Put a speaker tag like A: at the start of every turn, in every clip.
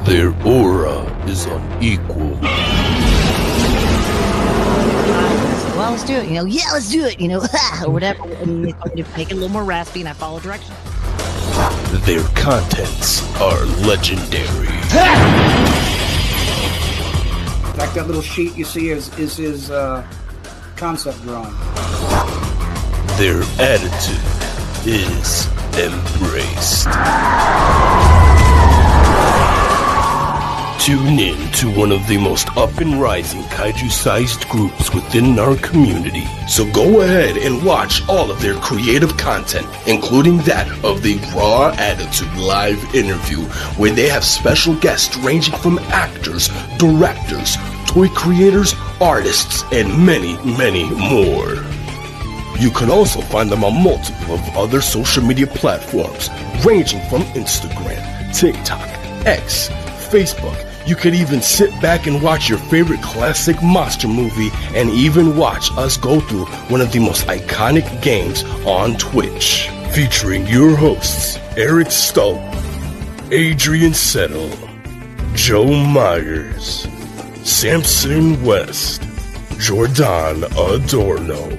A: Their aura is unequal.
B: Well, let's do it. Yeah, let's do it. Or whatever. And they make it a little more raspy, and I follow directions.
A: Their contents are legendary.
C: In fact, that little sheet you see is his concept drawing.
A: Their attitude is embraced. Tune in to one of the most up and rising kaiju-sized groups within our community. So go ahead and watch all of their creative content, including that of the Raw Attitude live interview, where they have special guests ranging from actors, directors, toy creators, artists, and many, many more. You can also find them on multiple of other social media platforms, ranging from Instagram, TikTok, X, Facebook. You could even sit back and watch your favorite classic monster movie and even watch us go through one of the most iconic games on Twitch. Featuring your hosts, Eric Stolp, Adrian Settle, Joe Myers, Samson West, Jordan Adorno.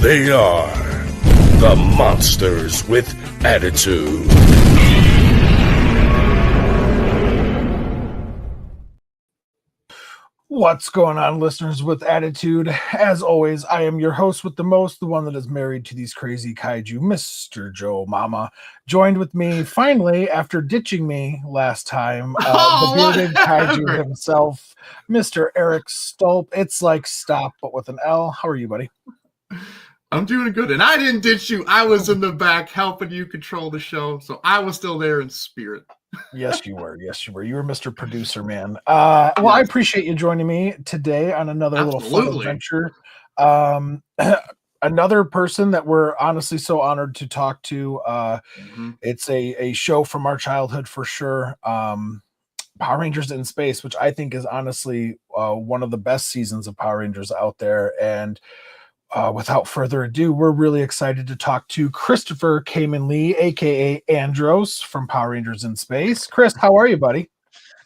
A: They are the Monsters with Attitude.
D: What's going on, listeners with Attitude? As always, I am your host with the most, the one that is married to these crazy kaiju, Mr. Joe Mama. Joined with me, finally, after ditching me last time, the bearded kaiju himself, Mr. Eric Stolp. It's like stop, but with an L. How are you, buddy?
E: I'm doing good, and I didn't ditch you. I was in the back helping you control the show, so I was still there in spirit.
D: Yes, you were. Yes, you were. You were Mr. Producer, man. Well, I appreciate you joining me today on another little fun adventure. Another person that we're honestly so honored to talk to. It's a show from our childhood for sure. Power Rangers in Space, which I think is honestly one of the best seasons of Power Rangers out there. And without further ado, we're really excited to talk to Christopher Khayman Lee, aka Andros from Power Rangers in Space. Chris, how are you, buddy?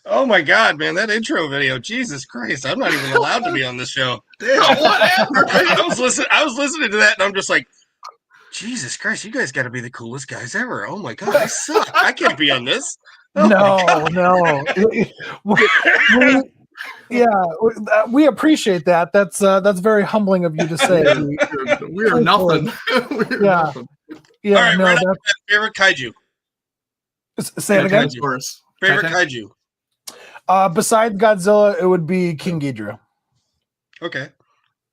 F: Oh my God, man, that intro video, Jesus Christ, I'm not even allowed to be on this show. Damn, whatever. I was listening to that and I'm just like, Jesus Christ, you guys gotta be the coolest guys ever. Oh my God, I suck. I can't be on this. Oh
D: no. Yeah, we appreciate that. That's very humbling of you to say.
E: We are nothing.
D: Yeah.
F: All right, right that's favorite kaiju.
D: Say it again.
F: Favorite kaiju.
D: Besides Godzilla, it would be King Ghidorah.
F: Okay.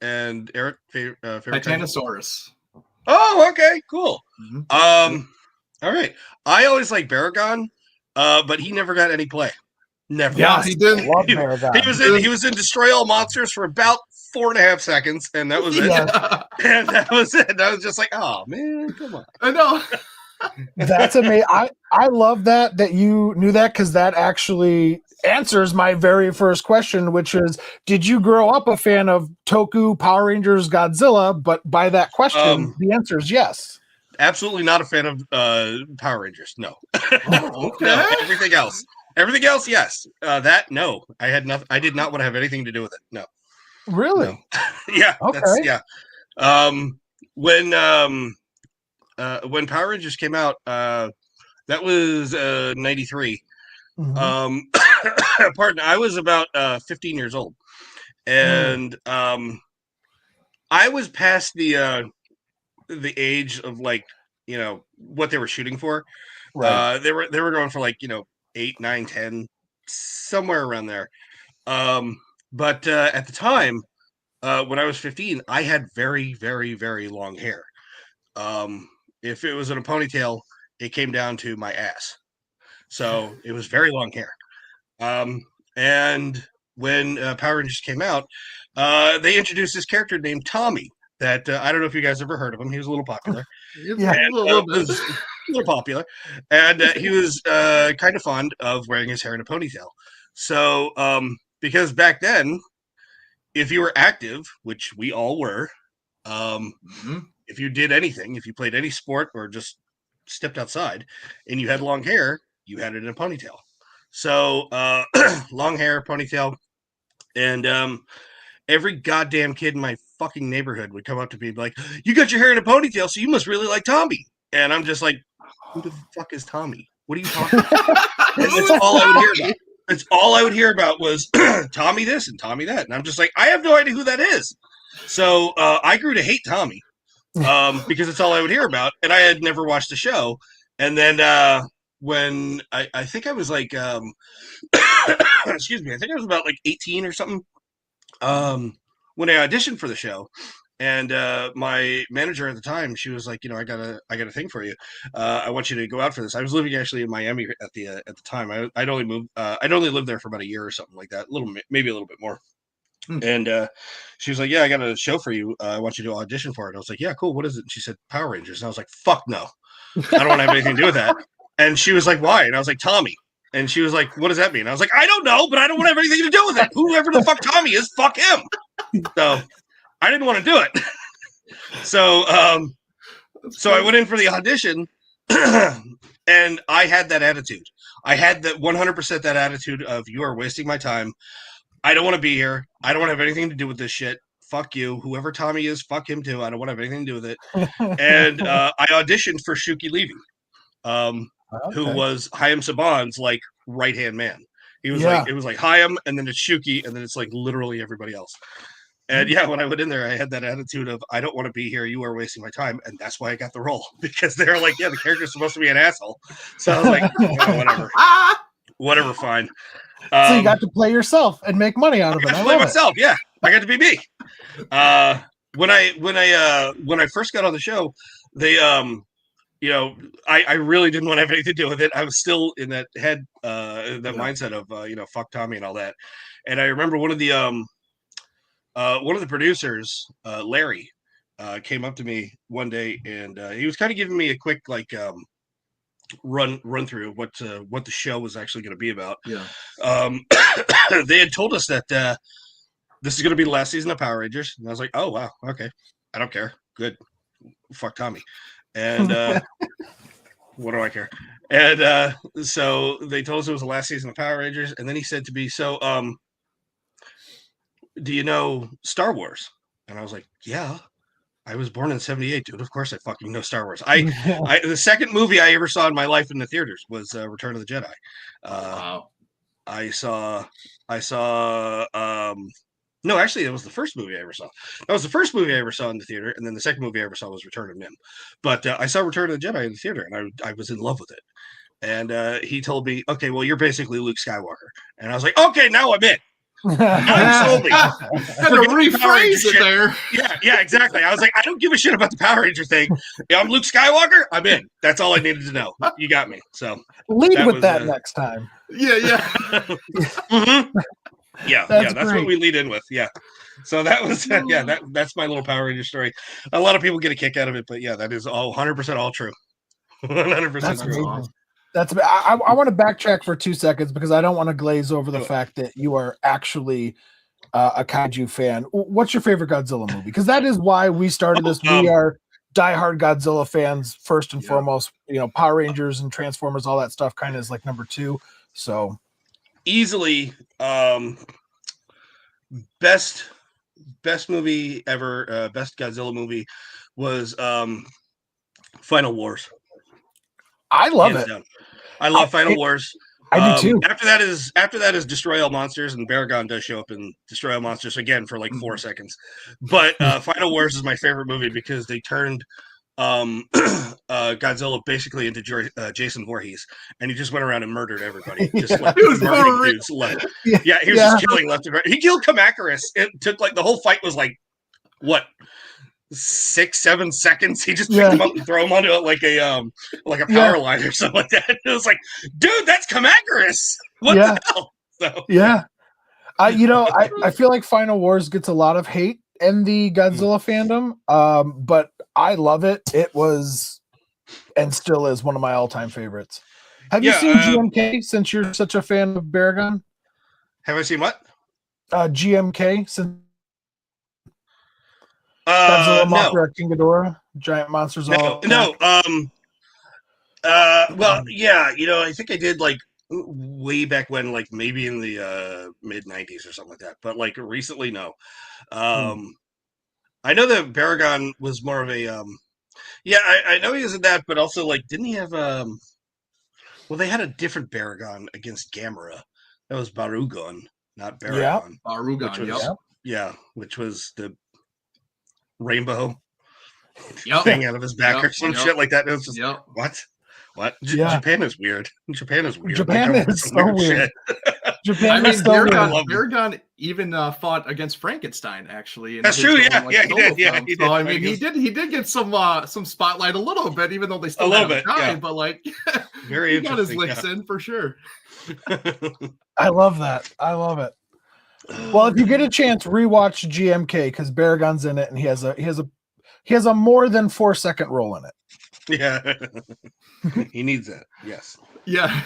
F: And Eric, favorite
E: Titanosaurus.
F: Oh, okay, cool. All right. I always like Baragon, but he never got any play. Never.
E: Yeah, he didn't.
F: He was in Destroy All Monsters for about 4.5 seconds, and that was it. And that was it. I was just like, oh man, come on.
E: I know.
D: That's amazing. I love that you knew that, because that actually answers my very first question, which is, did you grow up a fan of Toku, Power Rangers, Godzilla? But by that question, the answer is yes.
F: Absolutely not a fan of Power Rangers. No.
D: Oh, okay.
F: No, everything else, yes. That, no. I had nothing. I did not want to have anything to do with it. No.
D: Really?
F: No. Yeah.
D: Okay.
F: When Power Rangers came out, that was 93. Pardon, I was about 15 years old, and I was past the age of, like, what they were shooting for.
D: Right.
F: They were going for, like, 8, 9, 10, somewhere around there. But at the time, when I was 15, I had very, very, very long hair. If it was in a ponytail, it came down to my ass. So it was very long hair. And when Power Rangers came out, they introduced this character named Tommy that I don't know if you guys ever heard of him. He was a little popular.
D: Yeah,
F: and, a little popular. And he was kind of fond of wearing his hair in a ponytail. So because back then, if you were active, which we all were, if you did anything, if you played any sport or just stepped outside and you had long hair, you had it in a ponytail. So long hair, ponytail, and every goddamn kid in my fucking neighborhood would come up to me and be like, "You got your hair in a ponytail, so you must really like Tommy." And I'm just like, "Who the fuck is Tommy? What are you talking about?" And that's all I would hear about. That's all I would hear about was Tommy this and Tommy that. And I'm just like, I have no idea who that is. So I grew to hate Tommy because it's all I would hear about. And I had never watched the show. And then when I think I was like, excuse me, I think I was about like 18 or something when I auditioned for the show. And my manager at the time, she was like, I got a thing for you. I want you to go out for this. I was living actually in Miami at the time. I'd only moved. I'd only lived there for about a year or something like that. Maybe a little bit more. And she was like, "Yeah, I got a show for you. I want you to audition for it." I was like, "Yeah, cool. What is it?" And she said, "Power Rangers." And I was like, "Fuck no, I don't want to have anything to do with that." And she was like, "Why?" And I was like, "Tommy." And she was like, "What does that mean?" And I was like, "I don't know, but I don't want to have anything to do with it. Whoever the fuck Tommy is, fuck him." So I didn't want to do it. So I went in for the audition and I had that attitude. I had that 100% that attitude of, you are wasting my time. I don't want to be here. I don't want to have anything to do with this shit. Fuck you. Whoever Tommy is, fuck him too. I don't want to have anything to do with it. And I auditioned for Shuki Levy, who was Chaim Saban's like right-hand man. He was like, it was like Chaim, and then it's Shuki, and then it's like literally everybody else. And yeah, when I went in there, I had that attitude of, I don't want to be here. You are wasting my time. And that's why I got the role, because they're like, yeah, the character's supposed to be an asshole. So I was like, whatever. Whatever, fine.
D: So you got to play yourself and make money out of it.
F: I got to play myself. Yeah, I got to be me. When I first got on the show, they I really didn't want to have anything to do with it. I was still in that mindset of fuck Tommy and all that. And I remember one of the producers, Larry, came up to me one day, and he was kind of giving me a quick run through of what the show was actually going to be about.
E: Yeah.
F: They had told us that this is going to be the last season of Power Rangers, and I was like, oh wow, okay, I don't care, good, fuck Tommy, and what do I care? And so they told us it was the last season of Power Rangers, and then he said to me, so do you know Star Wars? And I was like, yeah, I was born in 1978, dude. Of course I fucking know Star Wars. The second movie I ever saw in my life in the theaters was Return of the Jedi.
E: Wow.
F: No, actually, it was the first movie I ever saw. That was the first movie I ever saw in the theater, and then the second movie I ever saw was Return of Nim. But I saw Return of the Jedi in the theater, and I was in love with it. And he told me, okay, well, you're basically Luke Skywalker. And I was like, okay, now I'm in. Absolutely.
E: Had to rephrase it there.
F: Yeah, exactly. I was like, I don't give a shit about the Power Ranger thing. I'm Luke Skywalker. I'm in. That's all I needed to know. You got me. So
D: lead with that next time.
E: Yeah.
F: Mm-hmm. Yeah, that's what we lead in with. Yeah. So that was that's my little Power Ranger story. A lot of people get a kick out of it, but yeah, that is all 100% all true. 100% true.
D: Awesome. I want to backtrack for 2 seconds because I don't want to glaze over the fact that you are actually a kaiju fan. What's your favorite Godzilla movie? Because that is why we started this. We are diehard Godzilla fans first and foremost. Power Rangers and Transformers, all that stuff kind of is like number 2. So
F: easily best movie ever, best Godzilla movie was Final Wars.
D: I love it.
F: Down. I love Final Wars.
D: I do too.
F: After that is Destroy All Monsters, and Baragon does show up in Destroy All Monsters again for like 4 seconds. But Final Wars is my favorite movie because they turned Godzilla basically into Jason Voorhees, and he just went around and murdered everybody. Just like murdering dudes left. Yeah, he was just killing left and right. He killed Kamacuras. It took like the whole fight was like what? 6-7 seconds. He just picked him up and throw him onto it like a power line or something like that. It was like, dude, that's Kamacuras. What the hell? So
D: I feel like Final Wars gets a lot of hate in the Godzilla fandom, but I love it. It was and still is one of my all-time favorites. Have you seen GMK since you're such a fan of Baragon?
F: Have I seen what?
D: GMK since Godzilla, Mothra, King Ghidorah, giant monsters.
F: Well, yeah, I think I did like way back when, like maybe in the mid 90s or something like that. But like recently, no. I know that Baragon was more of a yeah, I know he was in that, but also like didn't he have well, they had a different Baragon against Gamera. That was Barugon, not Baragon.
D: Yeah.
E: Barugon,
F: which was, yeah, which was the rainbow thing out of his back or some shit like that. It was just what?
D: Yeah.
F: Japan is weird. Japan is weird.
D: Japan is so weird.
E: Japan is
D: so weird.
E: Baragon even fought against Frankenstein, actually.
F: That's true. Yeah, he did. Yeah, he did.
E: So, I mean, he did get some spotlight a little bit, even though they still let him die. But like,
F: very
E: he got his licks in for sure.
D: I love that. I love it. Well, if you get a chance, rewatch GMK because Baragon's in it, and he has a more than 4-second role in it.
F: Yeah, he needs that. Yes.
E: Yeah.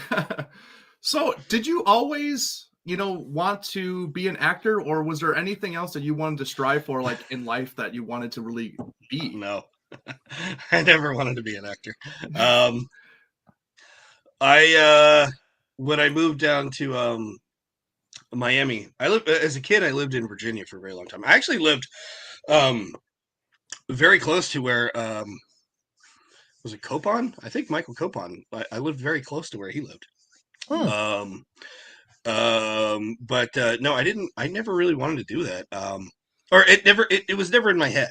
E: So, did you always, want to be an actor, or was there anything else that you wanted to strive for, like in life, that you wanted to really be?
F: No, I never wanted to be an actor. When I moved down to Miami, as a kid. I lived in Virginia for a very long time. I actually lived very close to where was it Copon? I think Michael Copon. I lived very close to where he lived. But no, I didn't. I never really wanted to do that. Or it was never in my head.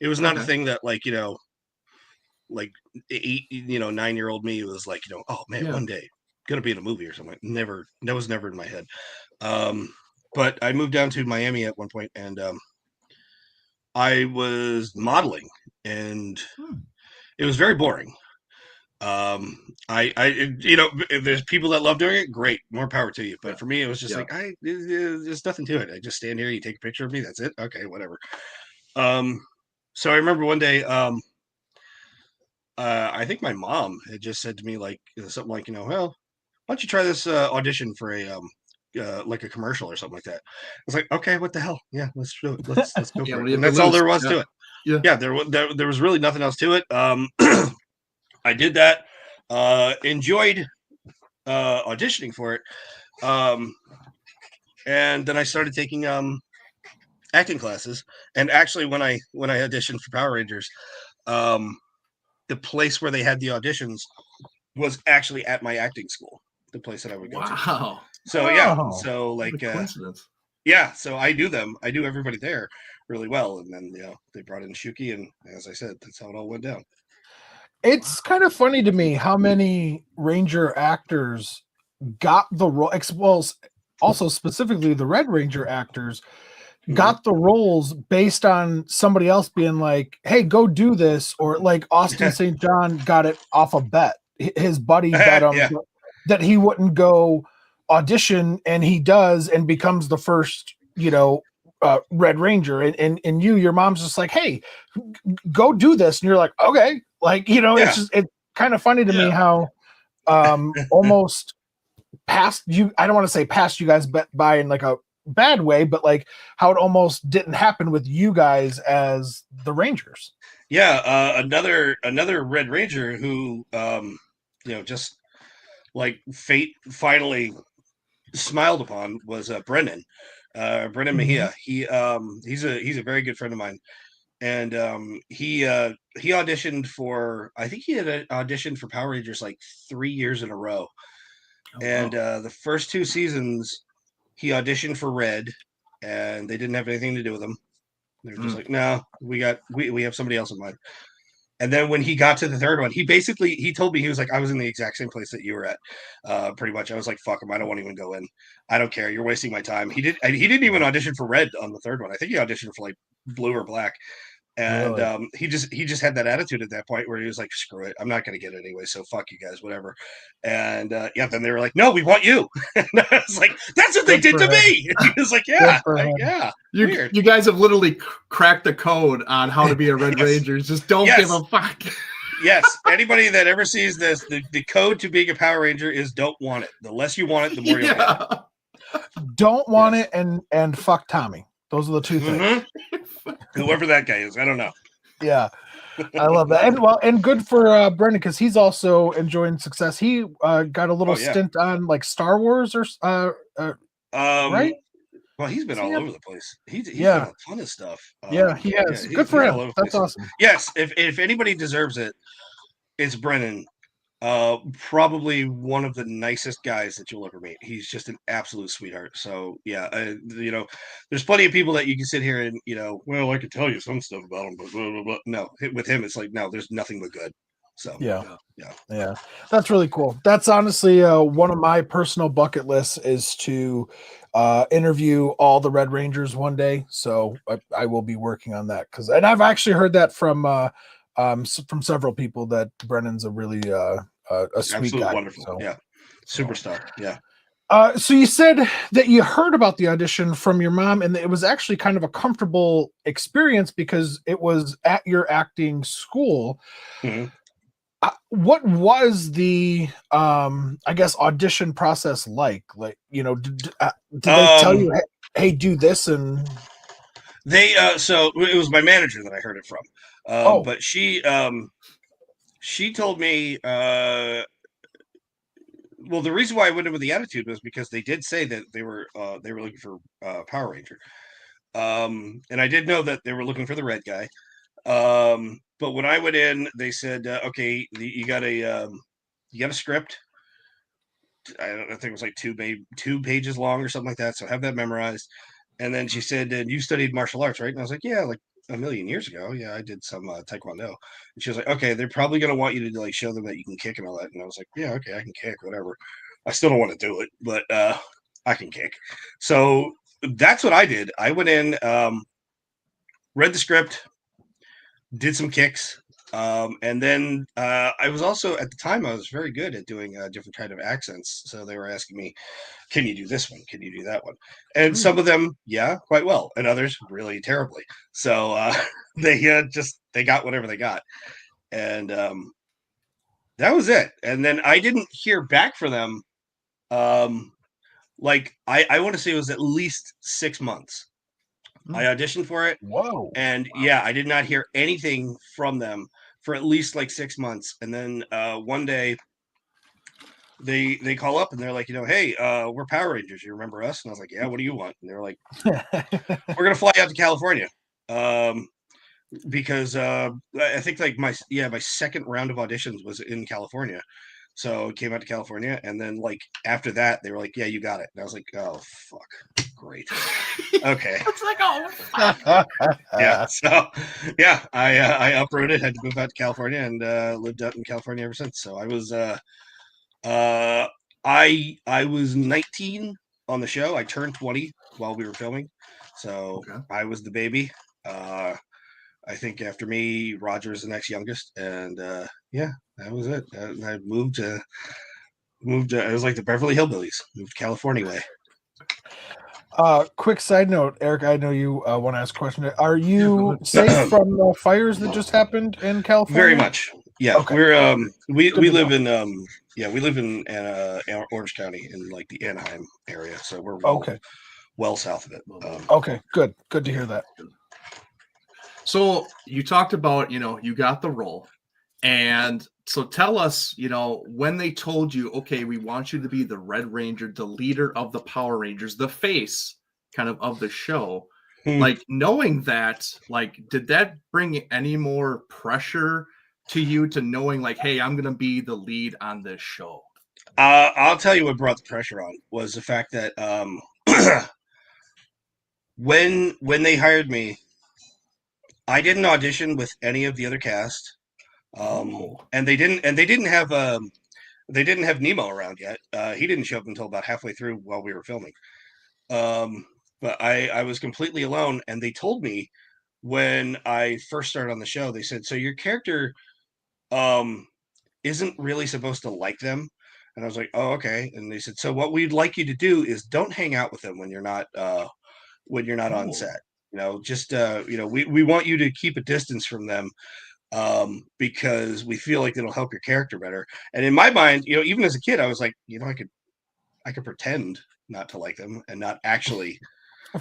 F: It was not a thing that like 9-year-old me was like, oh man, one day gonna be in a movie or something. Never. That was never in my head. But I moved down to Miami at one point, and I was modeling, and it was very boring. If there's people that love doing it, great, more power to you. But for me, it was just there's nothing to it. I just stand here, you take a picture of me, that's it. Okay, whatever. So I remember one day, I think my mom had just said to me like something like, well, why don't you try this audition for a like a commercial or something like that. I was like, okay, what the hell? Yeah, let's do it. Let's go for it. And that's all there was to it. Yeah, there was really nothing else to it. I did that. Enjoyed auditioning for it, and then I started taking acting classes. And actually, when I auditioned for Power Rangers, the place where they had the auditions was actually at my acting school. The place that I would go to. So so like so I do them. I do everybody there really well, and then they brought in Shuki, and as I said, that's how it all went down.
D: It's kind of funny to me how many Ranger actors got the role. Well, also specifically the Red Ranger actors got the roles based on somebody else being like, "Hey, go do this," or like Austin St. John got it off a bet. His buddy bet him that he wouldn't go audition, and he does, and becomes the first, Red Ranger. And your mom's just like, "Hey, go do this," and you're like, "Okay." Like, it's kind of funny to me how almost past you. I don't want to say past you guys by in like a bad way, but like how it almost didn't happen with you guys as the Rangers.
F: Yeah, another Red Ranger who just like fate finally smiled upon was Brennan Mejia. He's a very good friend of mine, and he auditioned for, I think he had auditioned for Power Rangers like 3 years in a row. And the first 2 seasons he auditioned for Red, and they didn't have anything to do with him. They were just like, no, we have somebody else in mind. And then when he got to the 3rd one, he told me, he was like, I was in the exact same place that you were at, pretty much. I was like, fuck him, I don't want to even go in. I don't care. You're wasting my time. He didn't even audition for Red on the 3rd one. I think he auditioned for like Blue or Black. And really? He just had that attitude at that point where he was like, screw it, I'm not going to get it anyway, so fuck you guys, whatever. And then they were like, no, we want you. And I was like, that's what they did to me. And he was like, yeah.
E: You guys have literally cracked the code on how to be a Red Ranger. Just don't give a fuck.
F: Yes, anybody that ever sees this, the code to being a Power Ranger is don't want it. The less you want it, the more you'll want it.
D: Don't want it and fuck Tommy. Those are the 2 things.
F: Whoever that guy is, I don't know.
D: Yeah. I love that, and good for Brendan because he's also enjoying success. He got a little stint on like Star Wars or right?
F: Well, he's been
D: Does he
F: all
D: have-
F: over the place. He's
D: Yeah.
F: done a ton of stuff.
D: Yeah, he has. Good for
F: he's
D: him.
F: all over the
D: That's
F: place.
D: awesome.
F: Yes, if anybody deserves it, it's Brennan. Probably one of the nicest guys that you'll ever meet. He's just an absolute sweetheart. So yeah, there's plenty of people that you can sit here and well, I could tell you some stuff about him, but blah, blah, blah. No, with him, it's like no, there's nothing but good. So
D: yeah, that's really cool. That's honestly one of my personal bucket lists is to interview all the Red Rangers one day. So I will be working on that and I've actually heard that from several people that Brennan's a really a sweet
F: absolutely
D: guy.
F: Wonderful.
D: So.
F: Yeah, superstar. Yeah.
D: So you said that you heard about the audition from your mom, and it was actually kind of a comfortable experience because it was at your acting school.
F: Mm-hmm.
D: What was the I guess audition process like? Like, did they tell you, hey, do this? And
F: they so it was my manager that I heard it from. But she told me well, the reason why I went in with the attitude was because they did say that they were looking for Power Ranger. And I did know that they were looking for the red guy. But when I went in, they said, okay, you got a script. I think it was like 2 pages long or something like that. So have that memorized. And then she said, and you studied martial arts, right? And I was like, yeah, like a million years ago. Yeah, I did some Taekwondo. And she was like, okay, they're probably going to want you to like show them that you can kick and all that. And I was like, yeah, okay, I can kick, whatever. I still don't want to do it, but I can kick. So that's what I did. I went in, read the script, did some kicks. And then I was also, at the time, I was very good at doing different kind of accents. So they were asking me, can you do this one? Can you do that one? And some of them, yeah, quite well. And others really terribly. So they got whatever they got. And that was it. And then I didn't hear back from them. Like I want to say it was at least 6 months. I auditioned for it.
D: Whoa.
F: And yeah, I did not hear anything from them for at least like 6 months. And then one day they call up and they're like, hey, we're Power Rangers. You remember us? And I was like, yeah, what do you want? And they're like, we're going to fly out to California. Because I think like my second round of auditions was in California. So I came out to California, and then like after that, they were like, "Yeah, you got it." And I was like, "Oh fuck, great, okay."
E: It's like, oh, fuck.
F: Yeah. So yeah, I uprooted, had to move out to California, and lived out in California ever since. So I was I was 19 on the show. I turned 20 while we were filming, so I was the baby. I think after me, Roger is the next youngest, and yeah, that was it. I moved. It was like the Beverly Hillbillies. Moved California way.
D: Quick side note, Eric. I know you want to ask a question. Are you safe from the fires that just happened in California?
F: Very much. Yeah,
D: okay.
F: We're we live in we live in Orange County in like the Anaheim area, so we're well south of it.
D: Okay, good to hear that.
E: So you talked about, you got the role. And so tell us, when they told you, okay, we want you to be the Red Ranger, the leader of the Power Rangers, the face kind of the show, like knowing that, like, did that bring any more pressure to you to knowing like, hey, I'm going to be the lead on this show?
F: I'll tell you what brought the pressure on was the fact that when they hired me, I didn't audition with any of the other cast, and they didn't have Nemo around yet. He didn't show up until about halfway through while we were filming. But I was completely alone, and they told me when I first started on the show, they said, "So your character isn't really supposed to like them." And I was like, "Oh, okay." And they said, "So what we'd like you to do is don't hang out with them when you're not on set. Just we want you to keep a distance from them because we feel like it'll help your character better." And in my mind, even as a kid, I was like, I could pretend not to like them and not actually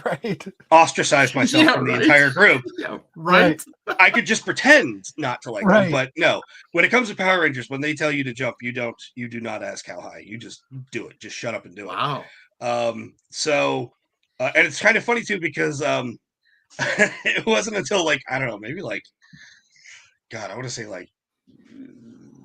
D: Right.
F: ostracize myself from the entire group.
E: Yeah, right.
F: I could just pretend not to like them,
D: Right.
F: but no. When it comes to Power Rangers, when they tell you to jump, you do not ask how high. You just do it. Just shut up and do it.
E: Wow.
F: So, and it's kind of funny too because it wasn't until like I don't know, maybe like God, I want to say like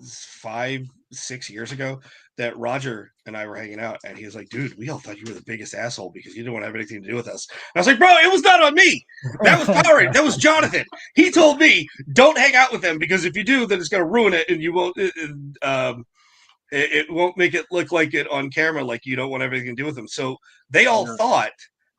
F: 5-6 years ago that Roger and I were hanging out, and he was like, "Dude, we all thought you were the biggest asshole because you didn't want to have anything to do with us." And I was like, "Bro, it was not on me. That was Power Rangers. That was Jonathan. He told me don't hang out with them because if you do, then it's going to ruin it, and you won't. It won't make it look like it on camera, like you don't want everything to do with them." So they all thought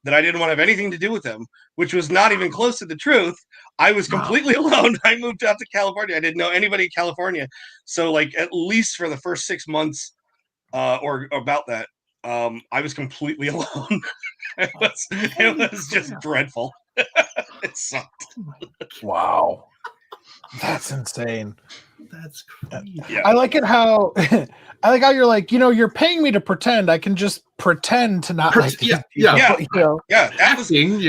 F: that I didn't want to have anything to do with them, which was not even close to the truth. I was completely alone. I moved out to California. I didn't know anybody in California. So like at least for the first 6 months or about that, I was completely alone. It was just dreadful. It sucked.
D: Wow. That's insane.
E: That's crazy.
F: Yeah.
D: I like it how I like how you're like, you're paying me to pretend. I can just pretend to not like these people.
F: Yeah.
E: Acting,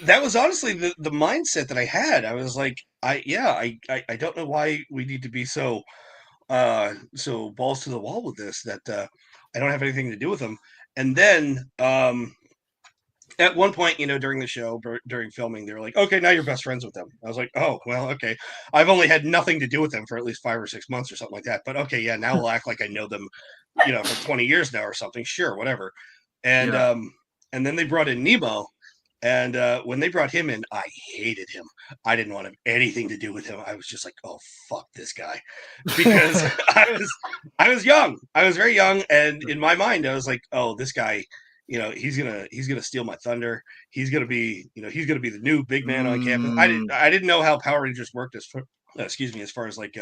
F: That was honestly the mindset that I had. I was like, I don't know why we need to be so balls to the wall with this that I don't have anything to do with them. And then at one point, during the show, during filming, they were like, "Okay, now you're best friends with them." I was like, "Oh, well, okay. I've only had nothing to do with them for at least 5 or 6 months or something like that. But okay, yeah, now we'll act like I know them, for 20 years now or something. Sure, whatever." And then they brought in Nemo, and when they brought him in, I hated him. I didn't want to have anything to do with him. I was just like, "Oh, fuck this guy," because I was young. I was very young, and in my mind, I was like, "Oh, this guy." He's gonna steal my thunder. He's gonna be the new big man on campus. I didn't know how Power Rangers worked as far as like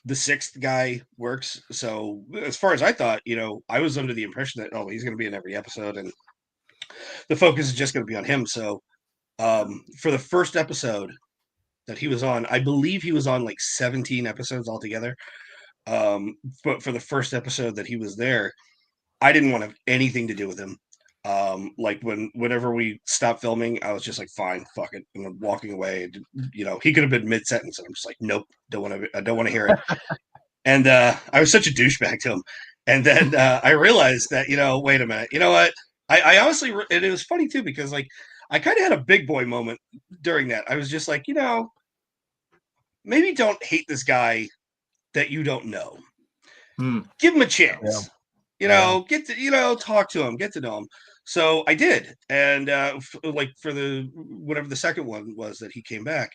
F: the sixth guy works. So as far as I thought, I was under the impression that he's gonna be in every episode and the focus is just gonna be on him. So for the first episode that he was on, I believe he was on like 17 episodes altogether. But for the first episode that he was there, I didn't want to have anything to do with him. Like whenever we stopped filming, I was just like, fine, fuck it. And I'm walking away. He could have been mid-sentence. And I'm just like, nope, I don't want to hear it. And I was such a douchebag to him. And then I realized that, wait a minute. You know what? I honestly, and it was funny too, because like, I kind of had a big boy moment during that. I was just like, maybe don't hate this guy that you don't know. Give him a chance. Get to, talk to him, get to know him. So I did. And for the, whatever the second one was that he came back,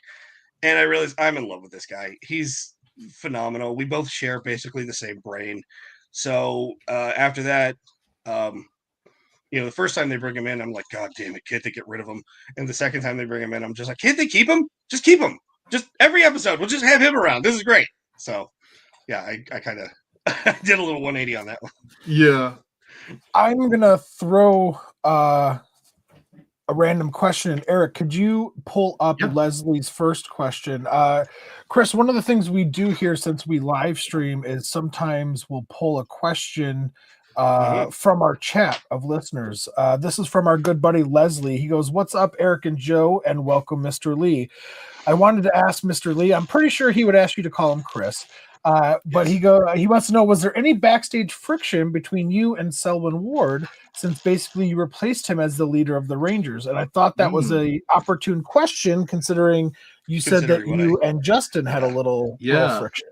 F: and I realized I'm in love with this guy. He's phenomenal. We both share basically the same brain. So after that, the first time they bring him in, I'm like, God damn it, can't they get rid of him? And the second time they bring him in, I'm just like, can't they keep him? Just keep him. Just every episode, we'll just have him around. This is great. So yeah, I kind of did a little 180 on that one.
E: Yeah.
D: I'm gonna throw a random question. And Eric, could you pull up Leslie's first question? Chris, one of the things we do here since we live stream is sometimes we'll pull a question from our chat of listeners. This is from our good buddy Leslie. He goes, "What's up, Eric and Joe, and welcome, Mr. Lee. I wanted to ask Mr. Lee, I'm pretty sure he would ask you to call him Chris. But he wants to know, was there any backstage friction between you and Selwyn Ward, since basically you replaced him as the leader of the Rangers?" And I thought that was a opportune question, considering you said that you and Justin had a little friction.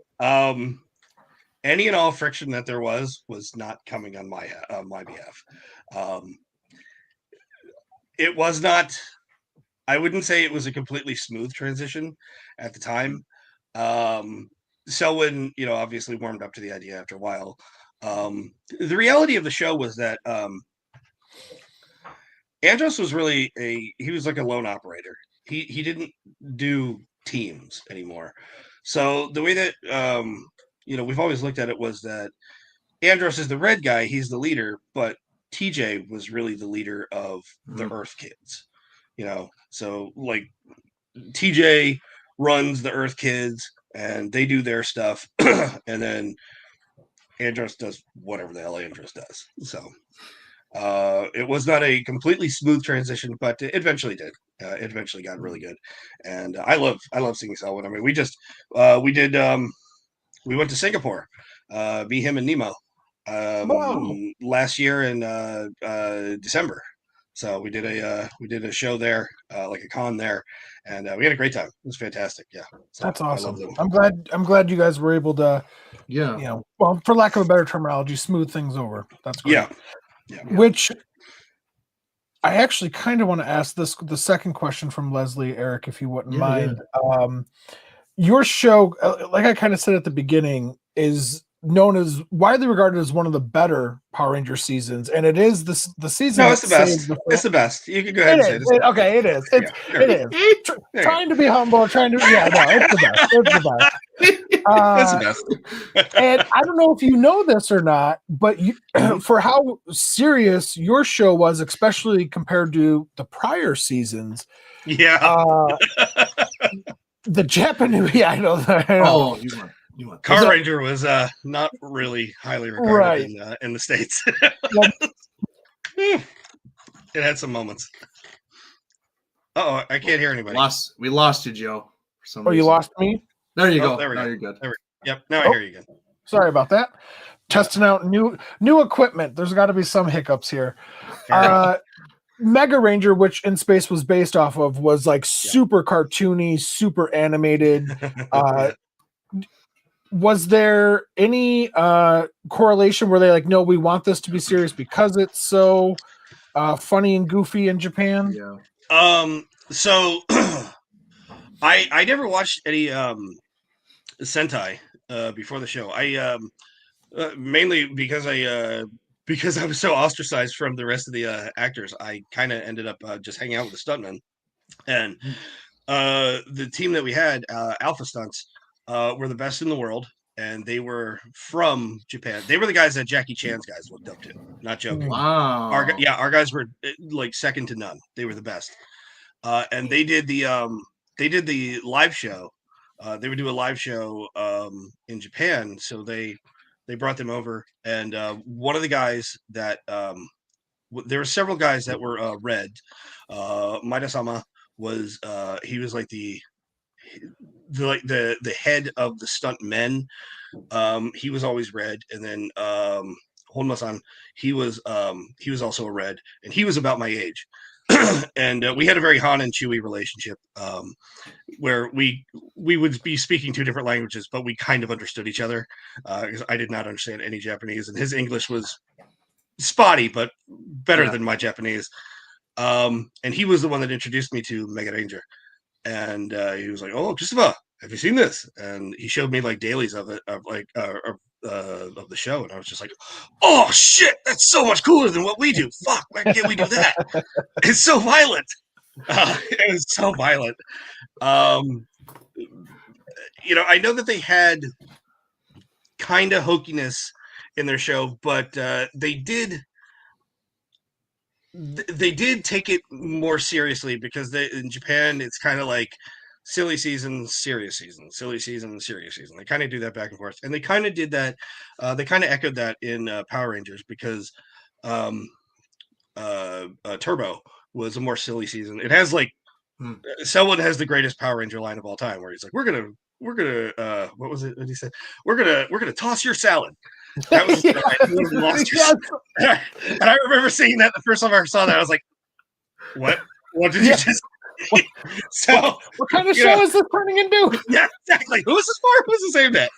F: Any and all friction that there was not coming on my behalf. It was not. I wouldn't say it was a completely smooth transition at the time. Selwyn, obviously warmed up to the idea after a while. The reality of the show was that Andros was really he was like a lone operator. He didn't do teams anymore. So the way that we've always looked at it was that Andros is the red guy, he's the leader, but TJ was really the leader of the Earth Kids. So like TJ runs the Earth Kids and they do their stuff, and then Andros does whatever the hell Andros does. So It was not a completely smooth transition, but it eventually did. It eventually got really good, and I love seeing Selwyn. I mean, we went to Singapore, me, him, and Nemo,
D: Wow.
F: last year in December. So we did a show there, like a con there, and we had a great time. It was fantastic. Yeah, so
D: That's
F: I
D: awesome.
F: love them.
D: I'm glad you guys were able to,
E: Yeah.
D: well, for lack of a better terminology, smooth things over. That's great.
F: Yeah.
D: Which I actually kind of want to ask the second question from Leslie, Eric, if you wouldn't mind. Your show, like I kind of said at the beginning, is known as widely regarded as one of the better Power Ranger seasons, and it is the season.
F: No, it's the best. It's the best. You can go ahead and say it.
D: Okay, it is. It is. Trying to be humble, trying to it's the best. It's the best.
F: It's the best.
D: And I don't know if you know this or not, but for how serious your show was, especially compared to the prior seasons.
F: Yeah.
D: The Japanese, I know.
E: Oh, you want
F: Car Ranger was not really highly regarded in the States. It had some moments. Oh, I can't hear anybody.
E: We lost you, Joe. For some reason.
D: You lost me?
E: There you go.
F: There we go.
E: You're good.
F: Yep. Now I hear you again.
D: Sorry about that. Testing out new equipment. There's got to be some hiccups here. Mega Ranger, which In Space was based off of, was like super cartoony, super animated. Was there any correlation where they like, no, we want this to be serious because it's so funny and goofy in Japan?
F: Yeah. So I never watched any Sentai before the show. I mainly because I was so ostracized from the rest of the actors, I kind of ended up just hanging out with the stuntmen. And the team that we had, Alpha Stunts, were the best in the world. And they were from Japan. They were the guys that Jackie Chan's guys looked up to. Not joking.
E: Wow.
F: Our guys were like second to none. They were the best. And they did the live show. They would do a live show in Japan. So they brought them over, and one of the guys that there were several guys that were red. Maida-sama was he was like the head of the stunt men. He was always red, and then Honma-san, he was also a red, and he was about my age. And we had a very Han and Chewie relationship, where we would be speaking two different languages, but we kind of understood each other, because I did not understand any Japanese, and his English was spotty, but better than my Japanese. And he was the one that introduced me to Mega Ranger, and he was like, "Oh, Christopher, have you seen this?" And he showed me like dailies of it, of the show, and I was just like, "Oh shit, that's so much cooler than what we do! Fuck, why can't we do that? It's so violent." It was so violent. I know that they had kind of hokiness in their show, but they did take it more seriously, because in Japan it's kind of like silly season, serious season, silly season, serious season. They kind of do that back and forth, and they kind of did that. They kind of echoed that in Power Rangers, because Turbo was a more silly season. It has like Selwyn has the greatest Power Ranger line of all time, where he's like, we're gonna what was it that he said? We're gonna toss your salad. That was one of the monsters. And I remember seeing that the first time I ever saw that. I was like, what did you just so
D: what kind of show is this turning into?
F: Yeah, exactly. Who was this for? Who's the same that?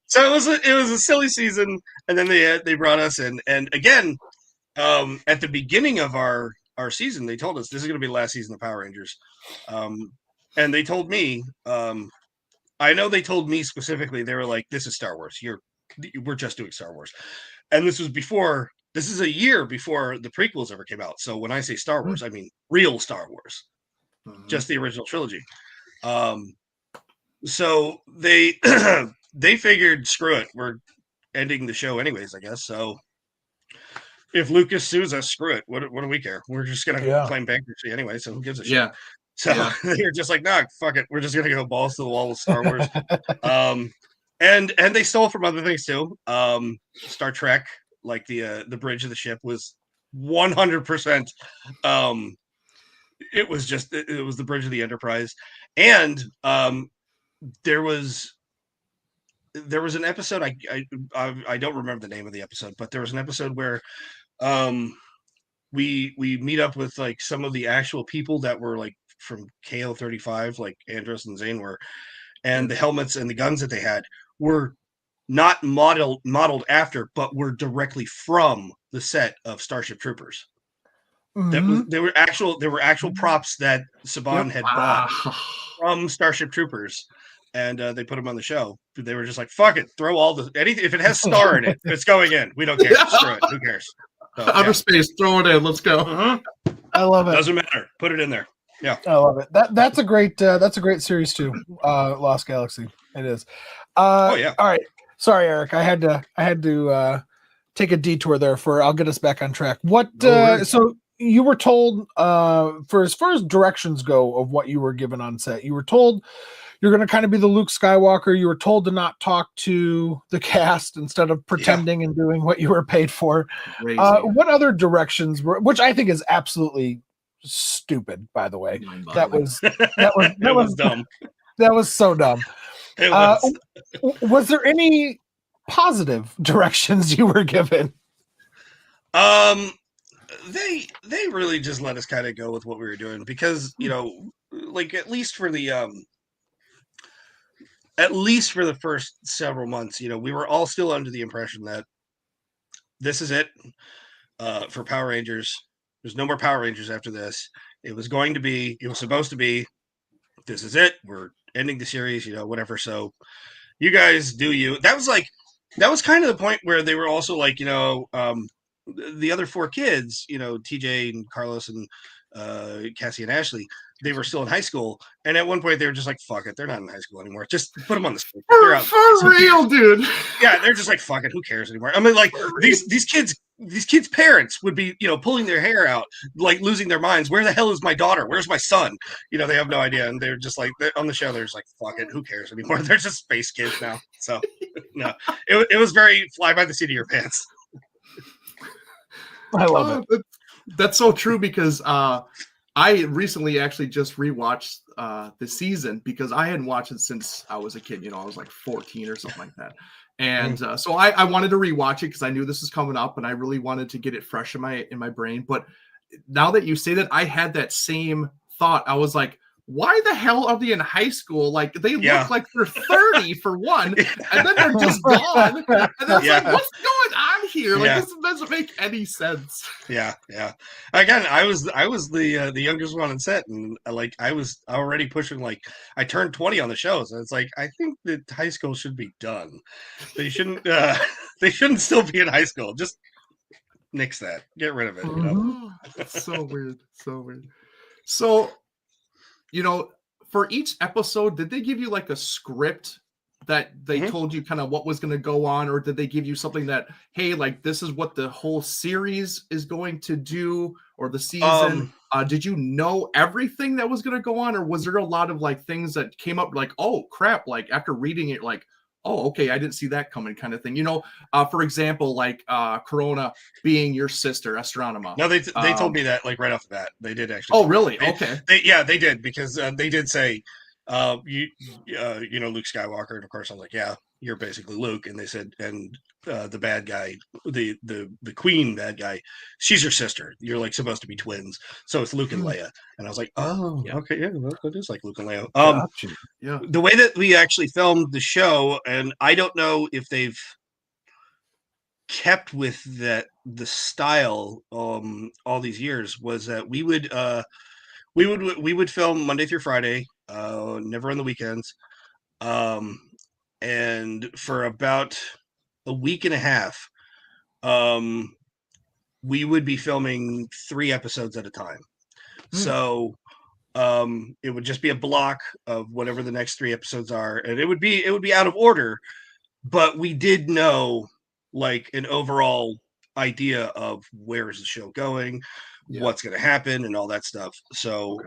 F: So it was a silly season, and then they brought us in, and again, at the beginning of our season, they told us this is going to be the last season of Power Rangers, and they told me, I know they told me specifically, they were like, "This is Star Wars. We're just doing Star Wars," and this is a year before the prequels ever came out. So when I say Star Wars, I mean real Star Wars, just the original trilogy. So they they figured, screw it, we're ending the show anyways, I guess. So if Lucas sues us, screw it. What do we care? We're just gonna claim bankruptcy anyway. So who gives a shit? Yeah. So they were just like, nah, fuck it. We're just gonna go balls to the wall with Star Wars. And they stole from other things too. Star Trek like the bridge of the ship was 100%. It was the bridge of the Enterprise, and there was an episode. I don't remember the name of the episode, but there was an episode where we meet up with like some of the actual people that were like from KO-35, like Andros and Zane were, and the helmets and the guns that they had were not modeled after, but were directly from the set of Starship Troopers. There were actual props that Saban had bought from Starship Troopers, and they put them on the show. They were just like, "Fuck it, throw all anything if it has star in it, it's going in. We don't care. Screw it. Who cares? So,
E: Outer space, throw it in. Let's go."
D: I love it.
F: Doesn't matter. Put it in there. Yeah,
D: I love it. That's a great series too. Lost Galaxy. It is.
F: Oh yeah.
D: All right. Sorry, Eric. I had to take a detour there I'll get us back on track. What? So you were told for as far as directions go of what you were given on set, you were told you're going to kind of be the Luke Skywalker. You were told to not talk to the cast instead of pretending and doing what you were paid for. What other directions were? Which I think is absolutely stupid, by the way. That was
F: dumb.
D: That was so dumb. Was there any positive directions you were given?
F: They really just let us kind of go with what we were doing because, like at least for the first several months, we were all still under the impression that this is it for Power Rangers. There's no more Power Rangers after this. It was supposed to be, this is it. We're ending the series, whatever. So you guys do you. That was kind of the point where they were also like, the other four kids, TJ and Carlos and Cassie and Ashley, they were still in high school. And at one point they were just like, fuck it. They're not in high school anymore. Just put them on the street.
E: For real, dude.
F: Yeah. They're just like, fuck it. Who cares anymore? I mean, like these kids' parents would be, pulling their hair out, like losing their minds. Where the hell is my daughter? Where's my son? They have no idea. And they're just like, on the show, they're just like, fuck it. Who cares anymore? They're just space kids now. So no, it was very fly by the seat of your pants.
D: I love it.
E: That's so true because I recently actually just rewatched the season because I hadn't watched it since I was a kid. I was like 14 or something like that. And so I wanted to rewatch it because I knew this was coming up and I really wanted to get it fresh in my brain. But now that you say that, I had that same thought. I was like, why the hell are they in high school? Like they look like they're 30 for one, and then they're just gone. And then it's like, what's going on here? Like this doesn't make any sense.
F: Yeah. Again, I was the youngest one on set, and I was already pushing. Like I turned 20 on the show, so it's like I think that high school should be done. They shouldn't. They shouldn't still be in high school. Just nix that. Get rid of it.
E: It's so weird. So weird. So. For each episode, did they give you like a script that they told you kind of what was going to go on, or did they give you something that, hey, like this is what the whole series is going to do, or the season? Did you know everything that was going to go on, or was there a lot of like things that came up like, oh crap, like after reading it, like, oh, okay, I didn't see that coming kind of thing. For example, like Corona being your sister, Astronema.
F: No, they told me that like right off the bat. They did actually.
E: Oh, really? Okay.
F: They did because they did say, Luke Skywalker. And of course, I was like, yeah, you're basically Luke. And they said, and the bad guy, the queen bad guy, she's your sister. You're like supposed to be twins. So it's Luke and Leia. And I was like, oh, okay, yeah, well, it is like Luke and Leia.
E: Yeah.
F: The way that we actually filmed the show, and I don't know if they've kept with the style all these years, was that we would film Monday through Friday, never on the weekends. And for about a week and a half, we would be filming 3 episodes at a time. So it would just be a block of whatever the next 3 episodes are, and it would be out of order, but we did know like an overall idea of where is the show going, what's going to happen, and all that stuff. So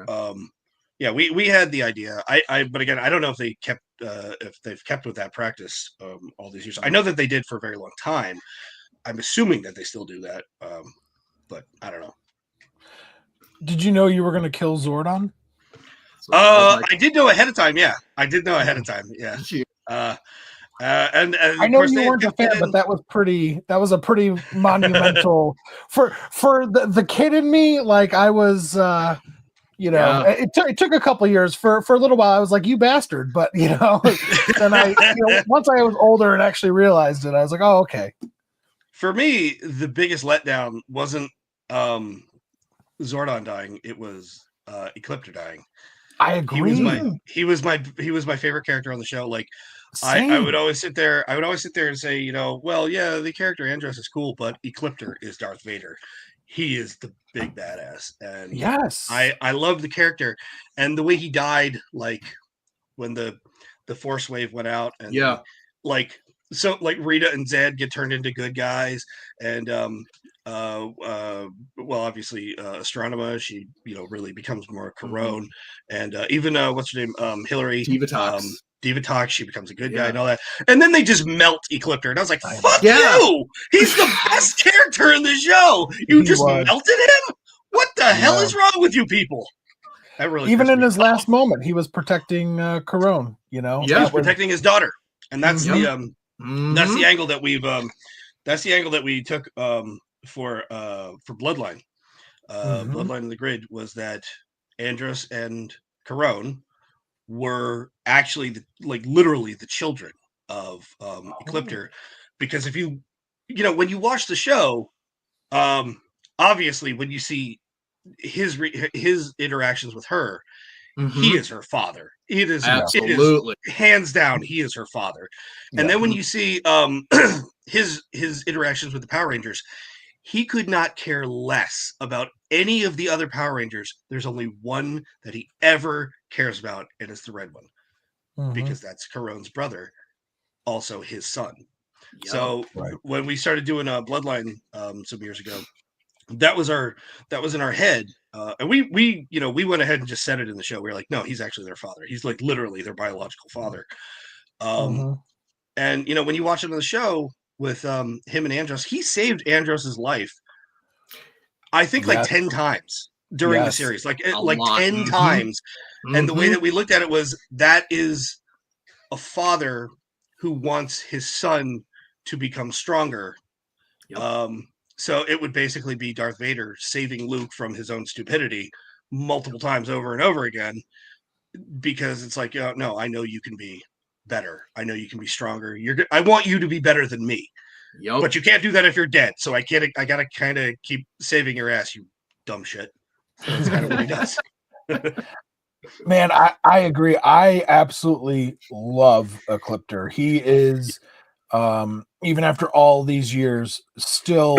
F: we had the idea. But again, I don't know if they kept if they've kept with that practice all these years. I know that they did for a very long time. I'm assuming that they still do that, but I don't know.
D: Did you know you were going to kill Zordon?
E: So like,
F: I did know ahead of time. Yeah, I did know ahead of time. Yeah. And
D: I
F: of
D: know
F: course
D: you weren't a fan, but that was a pretty monumental for the kid in me. Like I was, it took a couple years for a little while. I was like, you bastard. But then once I was older and actually realized it, I was like, oh, okay.
F: For me, the biggest letdown wasn't Zordon dying. It was Ecliptor dying.
D: I agree.
F: He was my favorite character on the show. Like I would always sit there and say, well, yeah, the character Andros is cool, but Ecliptor is Darth Vader. He is the big badass. And
D: yes,
F: I love the character and the way he died, like when the Force wave went out and so Rita and Zed get turned into good guys, and obviously Astronema, she really becomes more Corone, and even what's her name, Hillary Divatox, she becomes a good guy and all that, and then they just melt Ecliptor, and I was like, "Fuck you! He's the best character in the show. You just melted him. What the hell is wrong with you people?" That really
D: even in his last moment, he was protecting Corone. He was
F: protecting his daughter, and that's that's the angle that we took for Bloodline. Bloodline in the Grid was that Andros and Corone were actually literally the children of Ecliptor, because if when you watch the show, obviously when you see his interactions with her, he is her father. It is absolutely hands down. He is her father. And then when you see his interactions with the Power Rangers, he could not care less about any of the other Power Rangers. There's only one that he ever cares about, and it's the red one, because that's Corone's brother, also his son. Yep. So when we started doing a Bloodline some years ago, that was in our head, and we went ahead and just said it in the show. We were like, no, he's actually their father. He's like literally their biological father. And when you watch it on the show with him and Andros, he saved Andros's life, I think 10 times during the series, like 10 times. And the way that we looked at it was, that is a father who wants his son to become stronger. So it would basically be Darth Vader saving Luke from his own stupidity multiple times over and over again, because it's like, no, I know you can be better. I know you can be stronger. I want you to be better than me. But you can't do that if you're dead. So I gotta kind of keep saving your ass, you dumb shit. So that's kind of what he does.
D: Man, I agree. I absolutely love Ecliptor. He is, even after all these years, still,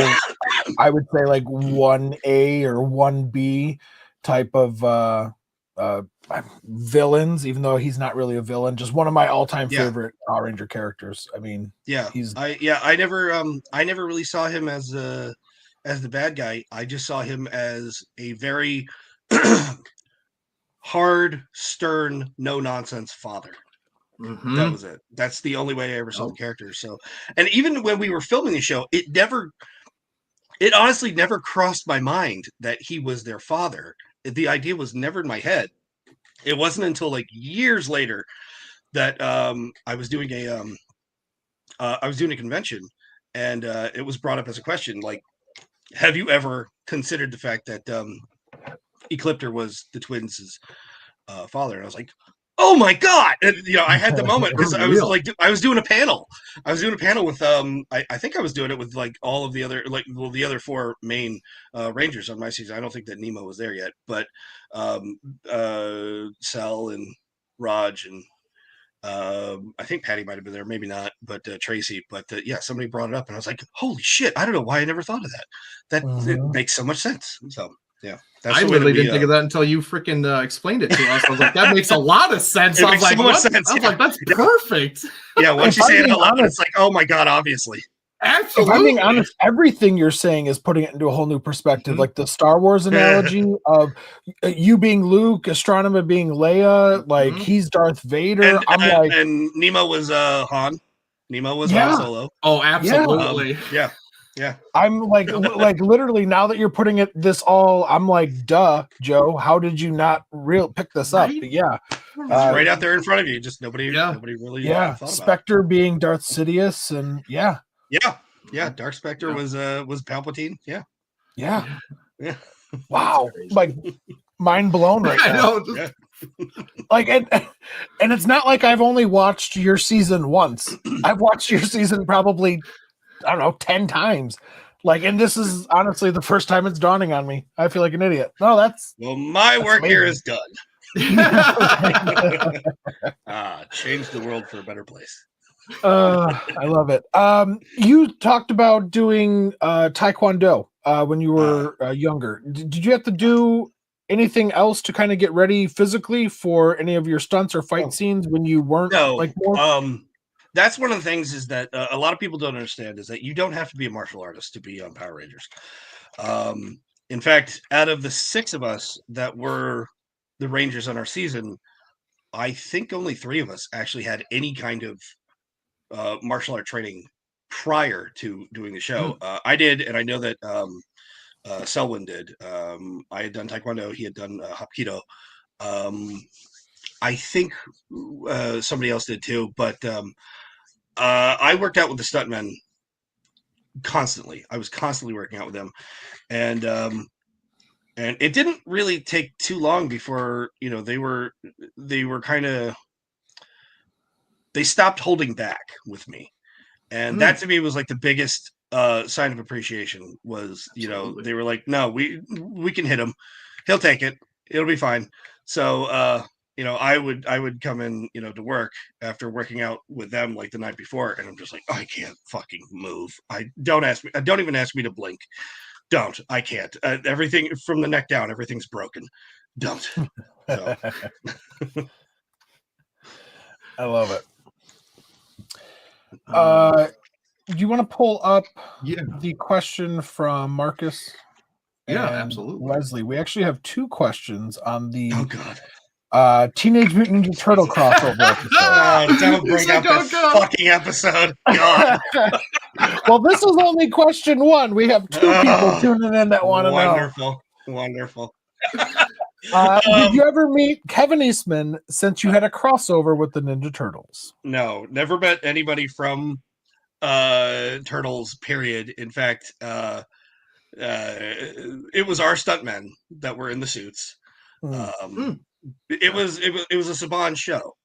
D: I would say 1A or 1B type of villains, even though he's not really a villain. Just one of my all-time favorite Power Ranger characters. I mean, I never really saw him as the bad guy. I just saw him as a very hard, stern, no nonsense father. That was it. That's the only way I ever saw the character. So, and even when we were filming the show, it honestly never crossed my mind that he was their father. The idea was never in my head. It wasn't until years later that I was doing a convention, and it was brought up as a question, have you ever considered the fact that Ecliptor was the twins' father? And I was like, oh my God. And, I had the moment, because I was doing a panel. I was doing a panel with, I think I was doing it with all of the other, the other four main Rangers on my season. I don't think that Nemo was there yet, but Sal and Raj and I think Patty might've been there, maybe not, but Tracy, but somebody brought it up and I was like, holy shit. I don't know why I never thought of that. It makes so much sense. So yeah.
E: I literally didn't think of that until you freaking explained it to us. I was like, that makes a lot of sense. I was like, sense. I was like, that's perfect.
F: Yeah, once you say it out loud, it's like, oh my God, obviously.
D: Absolutely. If I'm being honest, everything you're saying is putting it into a whole new perspective. Like the Star Wars analogy of you being Luke, Astronema being Leia, he's Darth Vader.
F: And Nemo was Han. Nemo was Han Solo.
E: Oh, absolutely.
F: Yeah.
D: I'm like literally now that you're putting it this all, I'm like, duh, Joe, how did you not pick this up? But yeah,
F: It's right out there in front of you. Just nobody really thought about
D: Spectre being Darth Sidious, and yeah.
F: Dark Spectre was Palpatine. Yeah.
D: Wow, like mind blown right now.
E: I know.
D: Like, and it's not like I've only watched your season once. I've watched your season probably, I don't know, 10 times. Like, and this is honestly the first time it's dawning on me. I feel like an idiot. No,
F: my work
D: amazing.
F: here is done. Change the world for a better place.
D: I love it. You talked about doing Taekwondo when you were younger. Did you have to do anything else to kind of get ready physically for any of your stunts or fight scenes when you weren't
F: that's one of the things is that a lot of people don't understand is that you don't have to be a martial artist to be on Power Rangers. In fact, out of the 6 of us that were the Rangers on our season, I think only 3 of us actually had any kind of martial art training prior to doing the show. I did, and I know that Selwyn did. I had done Taekwondo. He had done Hapkido. I think somebody else did too, but I worked out with the stuntmen constantly. I was constantly working out with them, and it didn't really take too long before they were kind of they stopped holding back with me, and that to me was like the biggest sign of appreciation was they were like, no, we can hit him, he'll take it, it'll be fine. So I would come in to work after working out with them like the night before, and I'm just like, I can't fucking move. Don't even ask me to blink. I can't. Everything from the neck down, everything's broken. Don't. So.
D: I love it. Do you want to pull up the question from Marcus?
E: Yeah, absolutely.
D: Leslie, we actually have 2 questions on the Teenage Mutant Ninja Turtle crossover episode.
F: Don't bring up this fucking episode. God.
D: Well, this is only question 1. We have 2 people tuning in that want to know.
F: Wonderful.
D: Did you ever meet Kevin Eastman since you had a crossover with the Ninja Turtles?
F: No, never met anybody from Turtles, period. In fact, it was our stuntmen that were in the suits. It was a Saban show.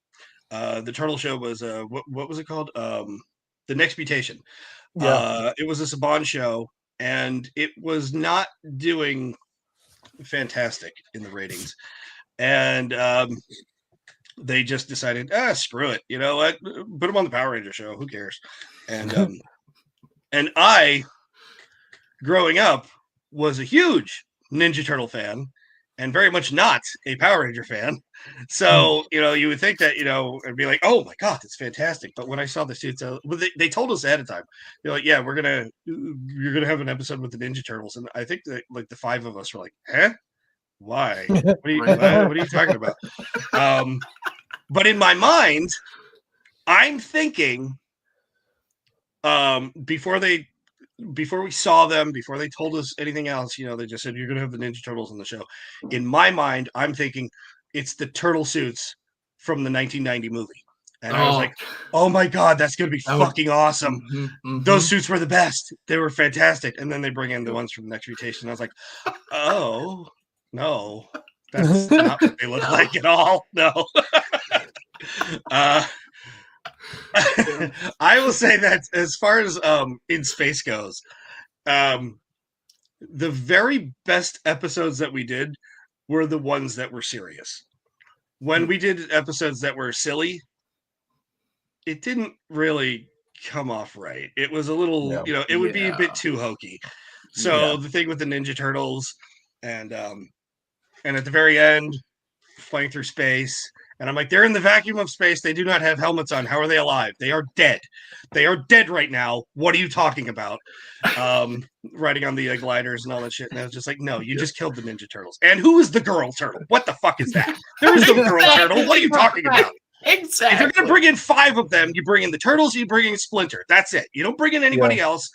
F: The Turtle show was what was it called? The Next Mutation. It was a Saban show, and it was not doing fantastic in the ratings, and they just decided, screw it, you know what, put them on the Power Ranger show, who cares? And and I, growing up, was a huge Ninja Turtle fan and very much not a Power Ranger fan. So, you would think that, it'd be like, oh my God, that's fantastic. But when I saw the suits, they told us ahead of time, they're like, yeah, you're going to have an episode with the Ninja Turtles. And I think that like the 5 of us were like, huh? Why? What are you talking about? But in my mind, I'm thinking, before we saw them, before they told us anything else, they just said, you're going to have the Ninja Turtles on the show. In my mind, I'm thinking it's the turtle suits from the 1990 movie. And I was like, oh my God, that's going to be fucking awesome. Those suits were the best. They were fantastic. And then they bring in the ones from the Next Mutation. I was like, oh, no, that's not what they look like at all. No. I will say that as far as in space goes, the very best episodes that we did were the ones that were serious. When we did episodes that were silly, it didn't really come off right. It was a little, it would be a bit too hokey. So the thing with the Ninja Turtles and at the very end, flying through space, and I'm like, they're in the vacuum of space. They do not have helmets on. How are they alive? They are dead. They are dead right now. What are you talking about? Riding on the gliders and all that shit. And I was just like, no, you just killed the Ninja Turtles. And who is the girl turtle? What the fuck is that? There is no girl turtle. What are you talking about?
B: Exactly.
F: If you're going to bring in 5 of them, you bring in the Turtles, you bring in Splinter. That's it. You don't bring in anybody else.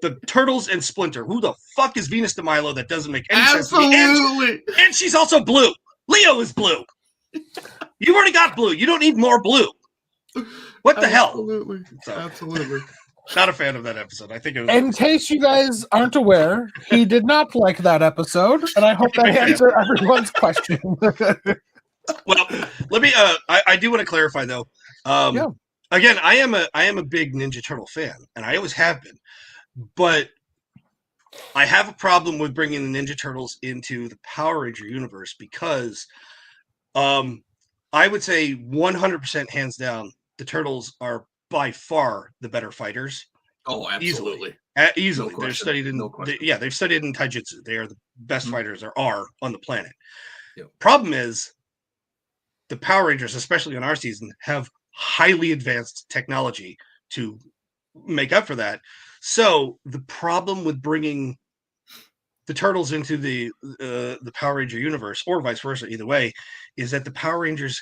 F: the Turtles and Splinter. Who the fuck is Venus de Milo? That doesn't make any sense.
E: Absolutely.
F: And she's also blue. Leo is blue. You've already got blue. You don't need more blue. What the hell?
E: Absolutely.
F: Not a fan of that episode. I think it was.
D: In case you guys aren't aware, he did not like that episode, and I hope that answered everyone's question.
F: Well, let me. I do want to clarify though.
D: Yeah.
F: Again, I am a big Ninja Turtle fan, and I always have been. But I have a problem with bringing the Ninja Turtles into the Power Ranger universe because, I would say 100% hands down, the Turtles are by far the better fighters.
E: Oh, absolutely.
F: Easily.
E: No
F: They're studied in they've studied in taijutsu. They are the best fighters there are on the planet.
E: Yep.
F: Problem is the Power Rangers, especially on our season, have highly advanced technology to make up for that. So the problem with bringing the Turtles into the Power Ranger universe, or vice versa, either way, is that the Power Rangers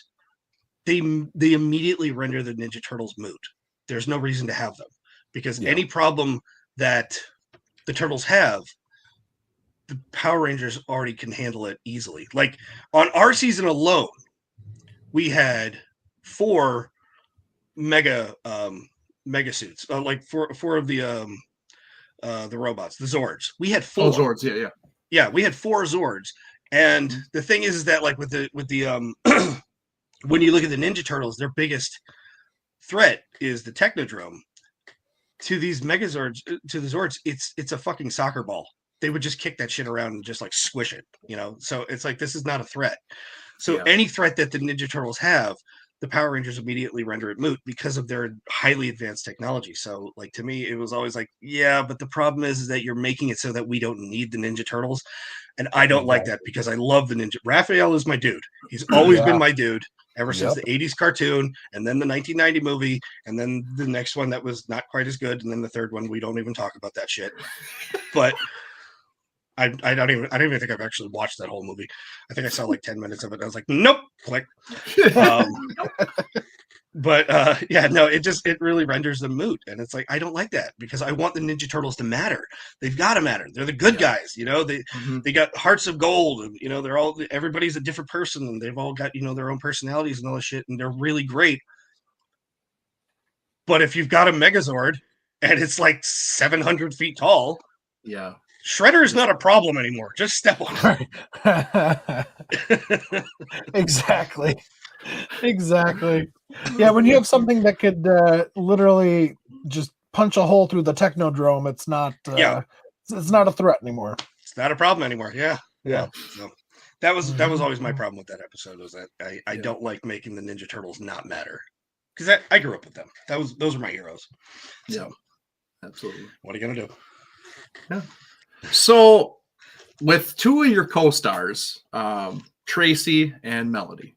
F: they immediately render the Ninja Turtles moot. There's no reason to have them because any problem that the Turtles have, the Power Rangers already can handle it easily. Like on our season alone, we had 4 mega suits, like four of the robots, the Zords. We had 4
E: Zords.
F: Yeah, we had 4 Zords, and the thing is that like with the when you look at the Ninja Turtles, their biggest threat is the Technodrome. To these Megazords, to the Zords, it's a fucking soccer ball. They would just kick that shit around and just like squish it, you know. So it's like this is not a threat. So any threat that the Ninja Turtles have, the Power Rangers immediately render it moot because of their highly advanced technology. So like to me, it was always like, yeah, but the problem is that you're making it so that we don't need the Ninja Turtles. And I don't like that because I love the Ninja. Raphael is my dude. He's always been my dude ever since the 80s cartoon and then the 1990 movie and then the next one that was not quite as good and then the third one we don't even talk about that shit. But I don't even think I've actually watched that whole movie. I think I saw like 10 minutes of it. I was like, nope, click. But it really renders them moot. And it's like, I don't like that because I want the Ninja Turtles to matter. They've got to matter. They're the good guys, you know, they got hearts of gold and, you know, everybody's a different person and they've all got, you know, their own personalities and all this shit. And they're really great. But if you've got a Megazord and it's like 700 feet tall, Shredder is not a problem anymore. Just step on it.
D: Exactly. Yeah, when you have something that could literally just punch a hole through the Technodrome, it's not it's not a threat anymore.
F: It's not a problem anymore. Yeah. So that was always my problem with that episode was that I don't like making the Ninja Turtles not matter because I grew up with them. Those were my heroes. So
E: absolutely.
F: What are you gonna do?
E: Yeah. So with 2 of your co-stars, Tracy and Melody,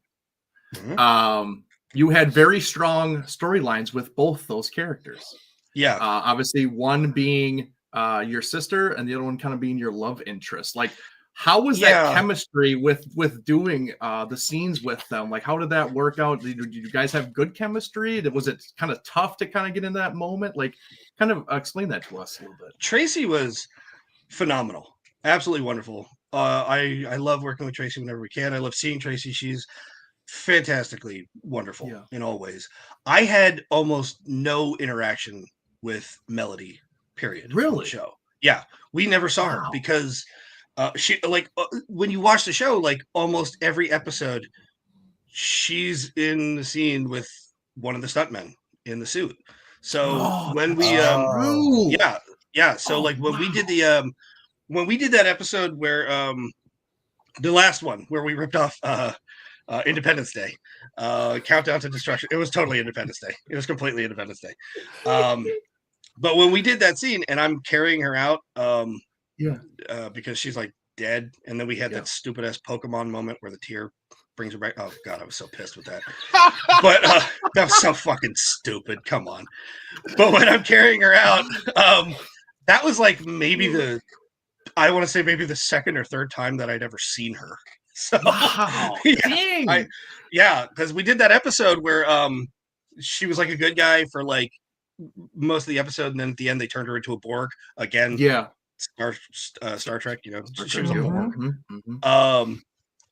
E: you had very strong storylines with both those characters.
F: Yeah.
E: Obviously, one being your sister and the other one kind of being your love interest. Like, how was that chemistry with doing the scenes with them? Like, how did that work out? Did you guys have good chemistry? Was it kind of tough to kind of get in that moment? Like, kind of explain that to us a little bit.
F: Tracy was phenomenal. Absolutely wonderful. I love working with Tracy whenever we can. I love seeing Tracy. She's fantastically wonderful in all ways. I had almost no interaction with Melody, period.
E: Really?
F: On the show. Yeah. We never saw her because she when you watch the show, like almost every episode, she's in the scene with one of the stuntmen in the suit. So when we so like when we did that episode where the last one where we ripped off Independence Day, Countdown to Destruction, it was totally Independence Day. It was completely Independence Day. But when we did that scene and I'm carrying her out because she's like dead, and then we had that stupid ass Pokemon moment where the tear brings her back. Oh god, I was so pissed with that. But that was so fucking stupid. Come on. But when I'm carrying her out, that was like maybe the second or third time that I'd ever seen her. So because we did that episode where she was like a good guy for like most of the episode, and then at the end they turned her into a Borg again.
E: Yeah.
F: Star Trek, you know, she was
E: Trek,
F: a
E: yeah.
F: Borg.
E: Mm-hmm.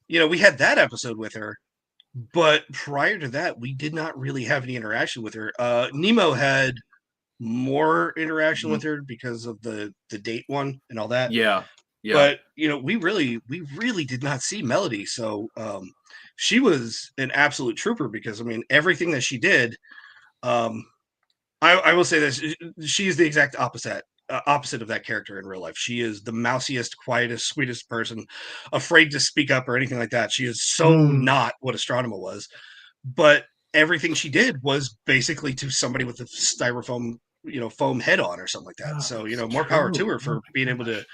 F: You know, we had that episode with her, but prior to that, we did not really have any interaction with her. Nemo had more interaction with her because of the date one and all that.
E: Yeah. Yeah.
F: But you know, we really did not see Melody. So she was an absolute trooper because I mean everything that she did. I will say this: she's the exact opposite of that character in real life. She is the mousiest, quietest, sweetest person, afraid to speak up or anything like that. She is so not what Astronema was, but everything she did was basically to somebody with a styrofoam, you know, foam head on or something like that. So you know, more power to her for being able to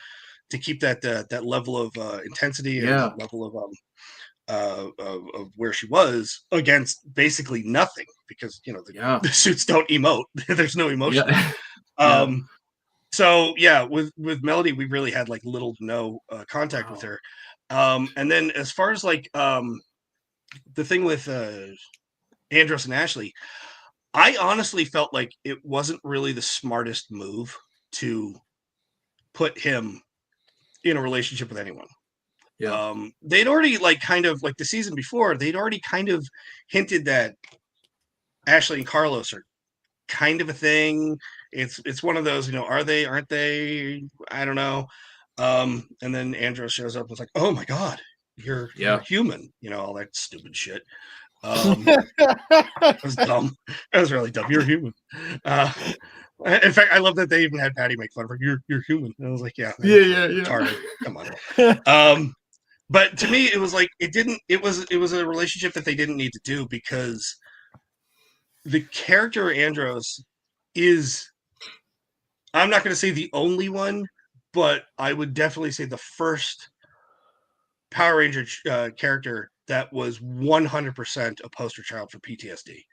F: keep that level of intensity and that level of where she was against basically nothing because you know the suits don't emote. There's no emotion. So yeah, with Melody, we really had like little to no contact with her. And then as far as like the thing with Andros and Ashley, I honestly felt like it wasn't really the smartest move to put him in a relationship with anyone. Yeah. They'd already like kind of like the season before, they'd already kind of hinted that Ashley and Carlos are kind of a thing. It's one of those, you know, are they, aren't they? I don't know. And then Andros shows up and it's like, oh my God, you're human, you know, all that stupid shit. That was dumb. That was really dumb. You're human. In fact, I love that they even had Patty make fun of her. You're human. And I was like, yeah. Retarded. Come on. But to me, it was like it was a relationship that they didn't need to do because the character Andros is, I'm not going to say the only one, but I would definitely say the first Power Ranger character that was 100% a poster child for PTSD.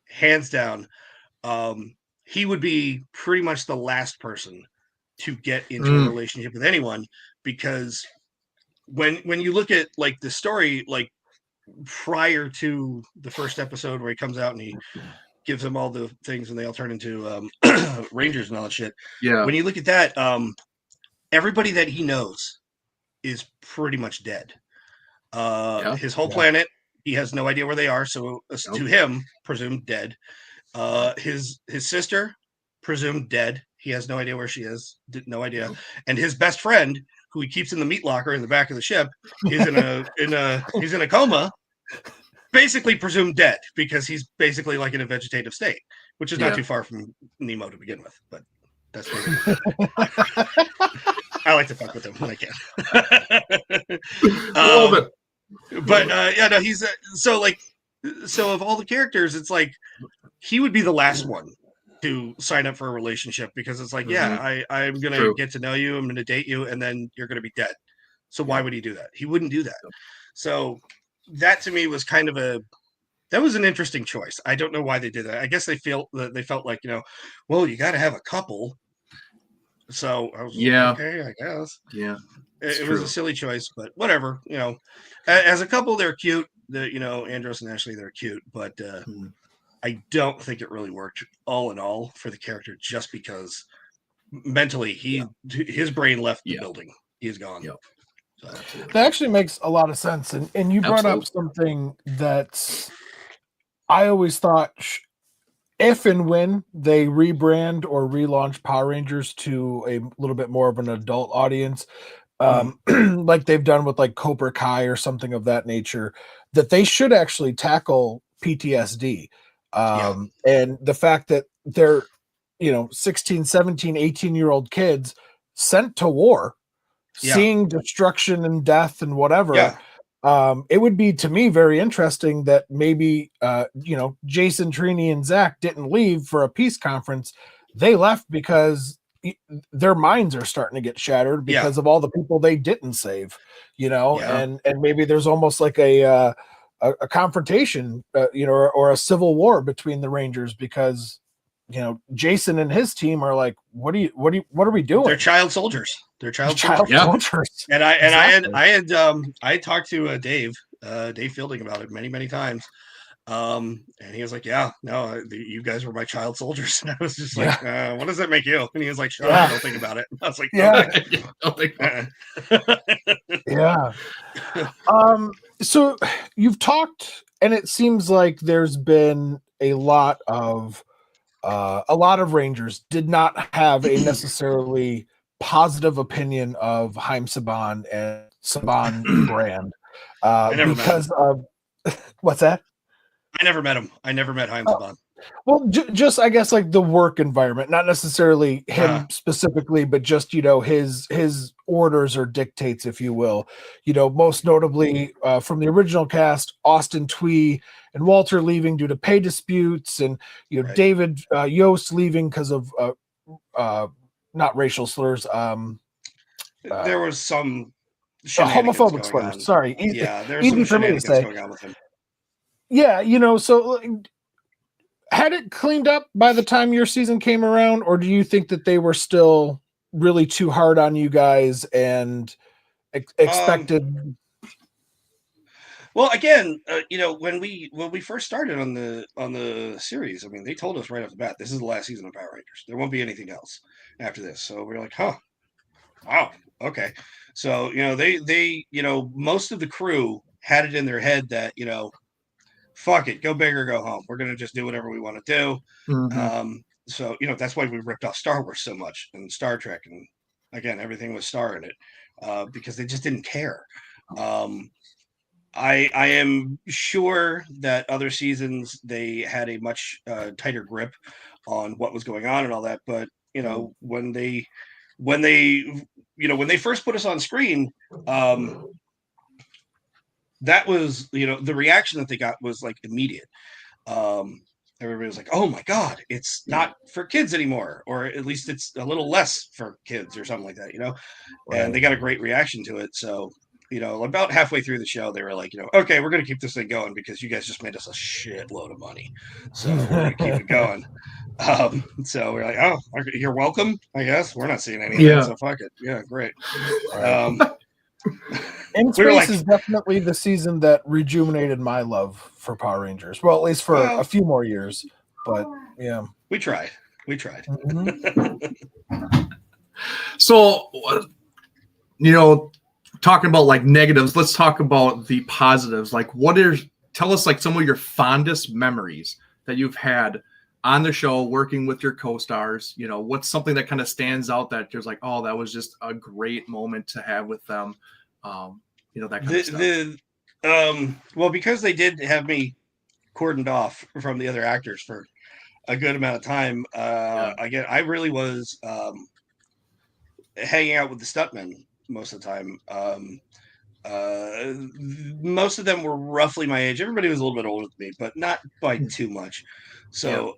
F: Hands down. He would be pretty much the last person to get into a relationship with anyone because when you look at like the story, like prior to the first episode where he comes out and he gives them all the things and they all turn into Rangers and all that shit. Yeah. When you look at that, everybody that he knows is pretty much dead. His whole planet, he has no idea where they are. So to him, presumed dead. His sister, presumed dead. He has no idea where she is. No idea. And his best friend, who he keeps in the meat locker in the back of the ship, is he's in a coma, basically presumed dead because he's basically like in a vegetative state, which is not too far from Nemo to begin with. But that's I like to fuck with him when I can. But he's so of all the characters, it's like he would be the last one to sign up for a relationship because it's like, I'm gonna get to know you, I'm gonna date you, and then you're gonna be dead. So why would he do that? He wouldn't do that. So that to me was kind of that was an interesting choice. I don't know why they did that. I guess they felt like, you know, well, you got to have a couple. So I was like, okay, I guess. Yeah. It was a silly choice, but whatever. You know, as a couple, they're cute. You know, Andros and Ashley, they're cute, but I don't think it really worked all in all for the character, just because mentally his brain left the building. He's gone. Yep. So,
D: that actually makes a lot of sense, and you brought up something that I always thought. If and when they rebrand or relaunch Power Rangers to a little bit more of an adult audience, like they've done with like Cobra Kai or something of that nature, that they should actually tackle PTSD. And the fact that they're, 16, 17, 18-year-old kids sent to war, seeing destruction and death and whatever. It would be, to me, very interesting that maybe, Jason, Trini, and Zach didn't leave for a peace conference. They left because their minds are starting to get shattered because of all the people they didn't save, and maybe there's almost like a confrontation, or a civil war between the Rangers because, Jason and his team are like, what are we doing?
F: They're child soldiers. They're child soldiers. And I had talked to Dave Fielding about it many, many times. And he was like, yeah, no, you guys were my child soldiers. And I was just like, what does that make you? And he was like, shut up, don't think about it. And I was like,
E: Don't think about
F: it.
D: Yeah. So you've talked, and it seems like there's been a lot of Rangers did not have a necessarily positive opinion of Saban and Saban brand because of what's that?
F: I never met him. I never met Saban.
D: Well, just I guess like the work environment, not necessarily him specifically, but just his orders or dictates, if you will. Most notably from the original cast, Austin Twee and Walter leaving due to pay disputes, and
F: Right.
D: David Yost leaving because of not racial slurs.
F: There was some
D: homophobic slurs. Sorry,
F: there's some shenanigans going on with him.
D: Yeah, so. Had it cleaned up by the time your season came around, or do you think that they were still really too hard on you guys and expected?
F: Well, again, when we first started on the series, I mean, they told us right off the bat, this is the last season of Power Rangers. There won't be anything else after this. So we're like, wow, okay. So they most of the crew had it in their head that fuck it, go big or go home. We're going to just do whatever we want to do.
D: Mm-hmm.
F: So, that's why we ripped off Star Wars so much and Star Trek. And again, everything was Star in it because they just didn't care. I am sure that other seasons, they had a much tighter grip on what was going on and all that. But, when they first put us on screen, that was, the reaction that they got was like immediate. Everybody was like, oh my God, it's not for kids anymore, or at least it's a little less for kids or something like that,
D: Right.
F: And they got a great reaction to it. So, about halfway through the show, they were like, okay, we're going to keep this thing going because you guys just made us a shitload of money. So we're going to keep it going. So we're like, oh, you're welcome, I guess. We're not seeing anything, so fuck it. Yeah, great.
D: In Space is definitely the season that rejuvenated my love for Power Rangers. Well, at least for a few more years. But yeah,
F: we tried.
D: Mm-hmm.
E: So, talking about like negatives, let's talk about the positives. Like, tell us like some of your fondest memories that you've had on the show, working with your co-stars. What's something that kind of stands out that you're like, oh, that was just a great moment to have with them. That kind of stuff.
F: Well, because they did have me cordoned off from the other actors for a good amount of time. Again, I really was hanging out with the stuntmen most of the time. Most of them were roughly my age. Everybody was a little bit older than me, but not by too much. So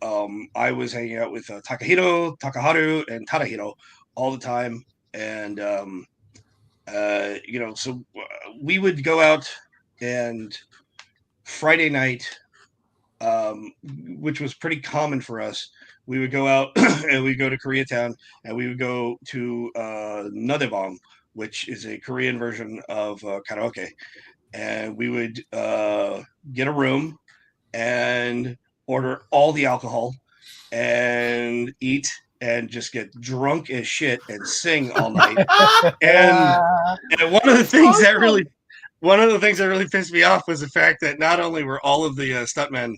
F: I was hanging out with Takahiro, Takaharu, and Tadahiro all the time. And, so we would go out, and Friday night, which was pretty common for us, we would go out and we'd go to Koreatown, and we would go to Nodebong, which is a Korean version of karaoke. And we would get a room and order all the alcohol and eat and just get drunk as shit and sing all night. and one of the things that really pissed me off was the fact that not only were all of the stuntmen,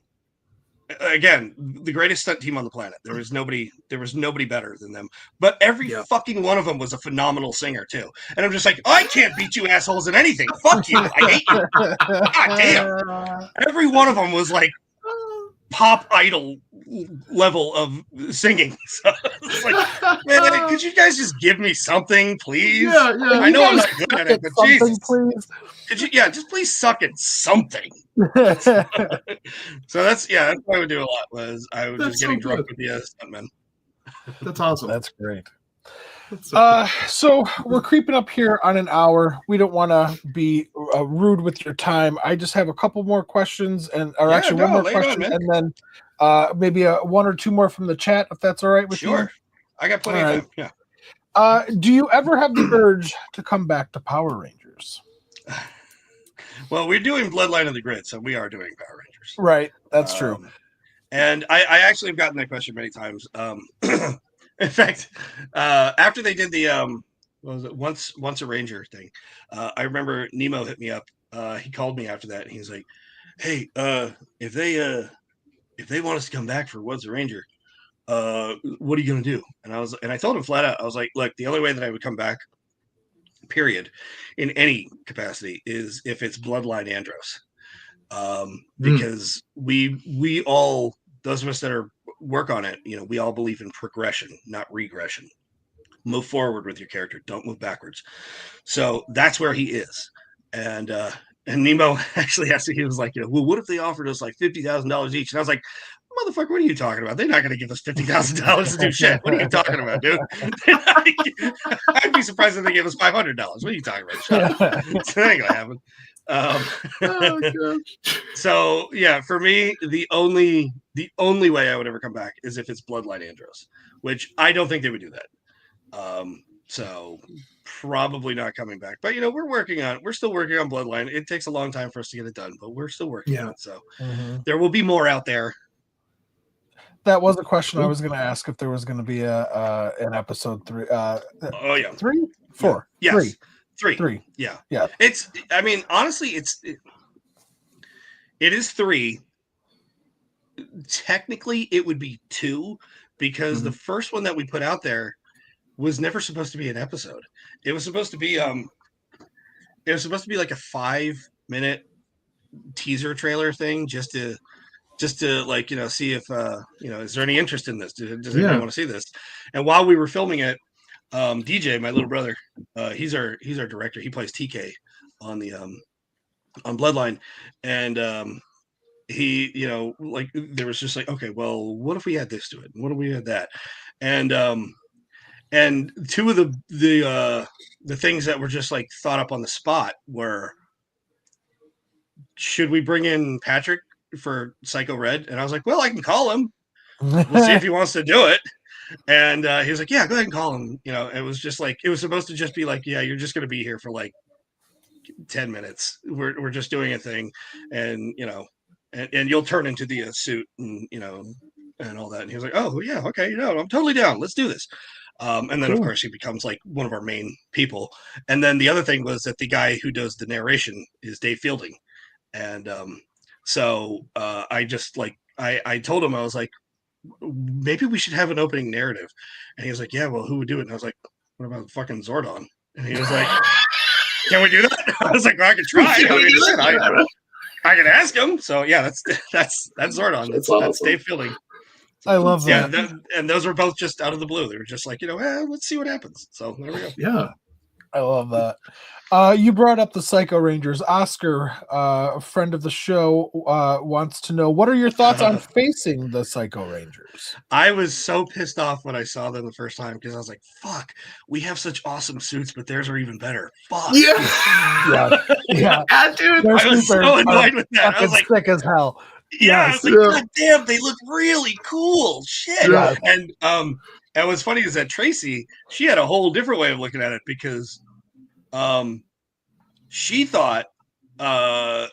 F: again, the greatest stunt team on the planet, there was nobody better than them, but every fucking one of them was a phenomenal singer too. And I'm just like, I can't beat you assholes in anything. Fuck you. I hate you. God damn. Every one of them was like pop idol level of singing. So it's like, man, could you guys just give me something, please? I know I'm not good at it, but Jesus, please. Could you, just please suck at something. So that's what I would do a lot. Was I was just getting drunk with the stuntmen.
E: That's awesome.
D: That's great. So we're creeping up here on an hour. We don't want to be rude with your time. I just have a couple more questions, one more question, and then maybe one or two more from the chat, if that's all right with you.
F: Sure, I got plenty of time. Yeah.
D: Do you ever have the urge to come back to Power Rangers?
F: Well, we're doing Bloodline of the Grid, so we are doing Power Rangers. Rangers.
D: Right. That's true.
F: And I actually have gotten that question many times. In fact, after they did the what was it, once a Ranger thing, I remember Nemo hit me up. He called me after that, and he's like, "Hey, if they want us to come back for Once a Ranger, what are you gonna do?" And I told him flat out, I was like, "Look, the only way that I would come back, period, in any capacity, is if it's Bloodline Andros, because we all, those of us that are work on it, we all believe in progression, not regression. Move forward with your character, don't move backwards. So that's where he is." And Nemo actually asked me, he was like, well, what if they offered us like $50,000 each? And I was like, motherfucker, what are you talking about? They're not going to give us $50,000 to do shit. What are you talking about, dude? I'd be surprised if they gave us $500. What are you talking about? Shut up. That ain't going to happen. So yeah, for me, the only way I would ever come back is if it's Bloodline Andros, which I don't think they would do that. So probably not coming back, but we're still working on Bloodline. It takes a long time for us to get it done, but we're still working on it. So there will be more out there.
D: That was a question I was going to ask, if there was going to be an episode 3. Oh
F: yeah,
D: 3, 4,
F: yeah. Yes.
D: 3.
F: Yeah.
D: Yeah.
F: Honestly, it is 3. Technically, it would be 2, because the first one that we put out there was never supposed to be an episode. It was supposed to be like a 5-minute teaser trailer thing, just to like, see if is there any interest in this? Does anyone want to see this? And while we were filming it, DJ, my little brother, he's our director. He plays TK on the on Bloodline, and he, like, there was just like, okay, well, what if we add this to it? What if we add that? And two of the things that were just like thought up on the spot were, should we bring in Patrick for Psycho Red? And I was like, well, I can call him. We'll see if he wants to do it. And he was like, yeah, go ahead and call him. It was just like, it was supposed to just be like, yeah, you're just going to be here for like 10 minutes. We're just doing a thing. And, and you'll turn into the suit and, and all that. And he was like, oh yeah, okay. I'm totally down. Let's do this. And then, of course, he becomes like one of our main people. And then the other thing was that the guy who does the narration is Dave Fielding. And so I just like, I told him, I was like, maybe we should have an opening narrative. And he was like, yeah, well, who would do it? And I was like, what about fucking Zordon? And he was like, can we do that? I was like, well, I could try. I can ask him. So yeah, that's Zordon. That's Dave Fielding.
D: I love that.
F: Yeah, and those were both just out of the blue. They were just like, let's see what happens. So there we go.
E: Yeah.
D: I love that. You brought up the Psycho Rangers. Oscar, a friend of the show, wants to know, what are your thoughts on facing the Psycho Rangers?
F: I was so pissed off when I saw them the first time, because I was like, fuck, we have such awesome suits, but theirs are even better. Fuck.
D: Yeah.
E: Dude.
F: I was so annoyed with that. I was like,
D: sick as hell.
F: Yeah, I was like, God damn, they look really cool. Shit. Yeah. And what's funny is that Tracy, she had a whole different way of looking at it, because she thought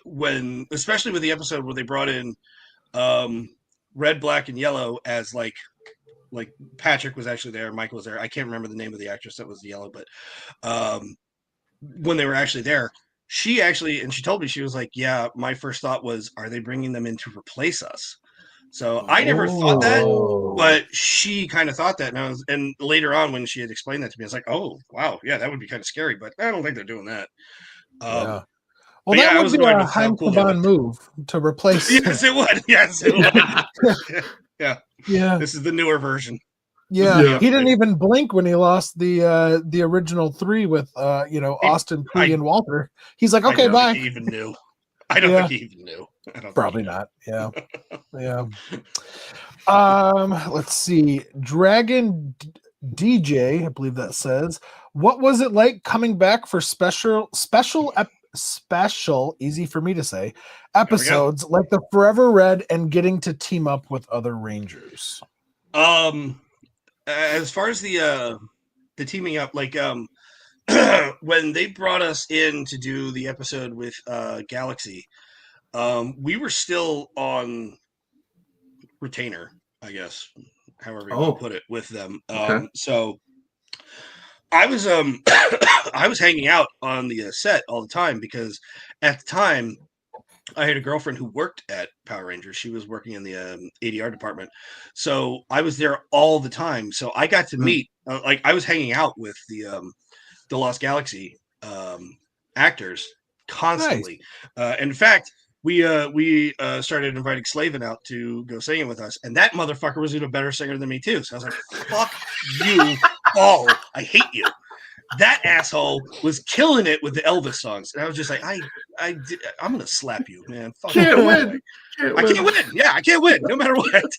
F: when, especially with the episode where they brought in Red, Black, and Yellow as like Patrick was actually there, Michael was there. I can't remember the name of the actress that was the Yellow, but when they were actually there, she told me, she was like, yeah, my first thought was, are they bringing them in to replace us? So I never thought that, but she kind of thought that. And later on, when she had explained that to me, I was like, oh, wow, yeah, that would be kind of scary, but I don't think they're doing that.
D: Well, that would be a Saban move to replace.
F: Yes, it would. Yes, it would. Yeah. This is the newer version.
D: Yeah, he didn't even blink when he lost the original 3 with Austin P and Walter. He's like, okay, bye.
F: He even knew. I don't think he even knew.
D: Probably not. Yeah. Yeah. Let's see. Dragon DJ, I believe that says, what was it like coming back for special, easy for me to say, episodes like the Forever Red and getting to team up with other Rangers?
F: As far as the teaming up, like when they brought us in to do the episode with Galaxy, we were still on retainer, I guess, however you want to put it, with them. So I was I was hanging out on the set all the time because at the time I had a girlfriend who worked at Power Rangers. She was working in the ADR department, so I was there all the time. So I got to meet, like, I was hanging out with the Lost Galaxy actors constantly. Nice. In fact, we started inviting Slavin out to go singing with us, and that motherfucker was even a better singer than me too. So I was like, "Fuck you all! I hate you." That asshole was killing it with the Elvis songs, and I was just like, I'm gonna slap you, man. Fuck
E: can't
F: you.
E: win.
F: I can't win. Yeah, I can't win, no matter what.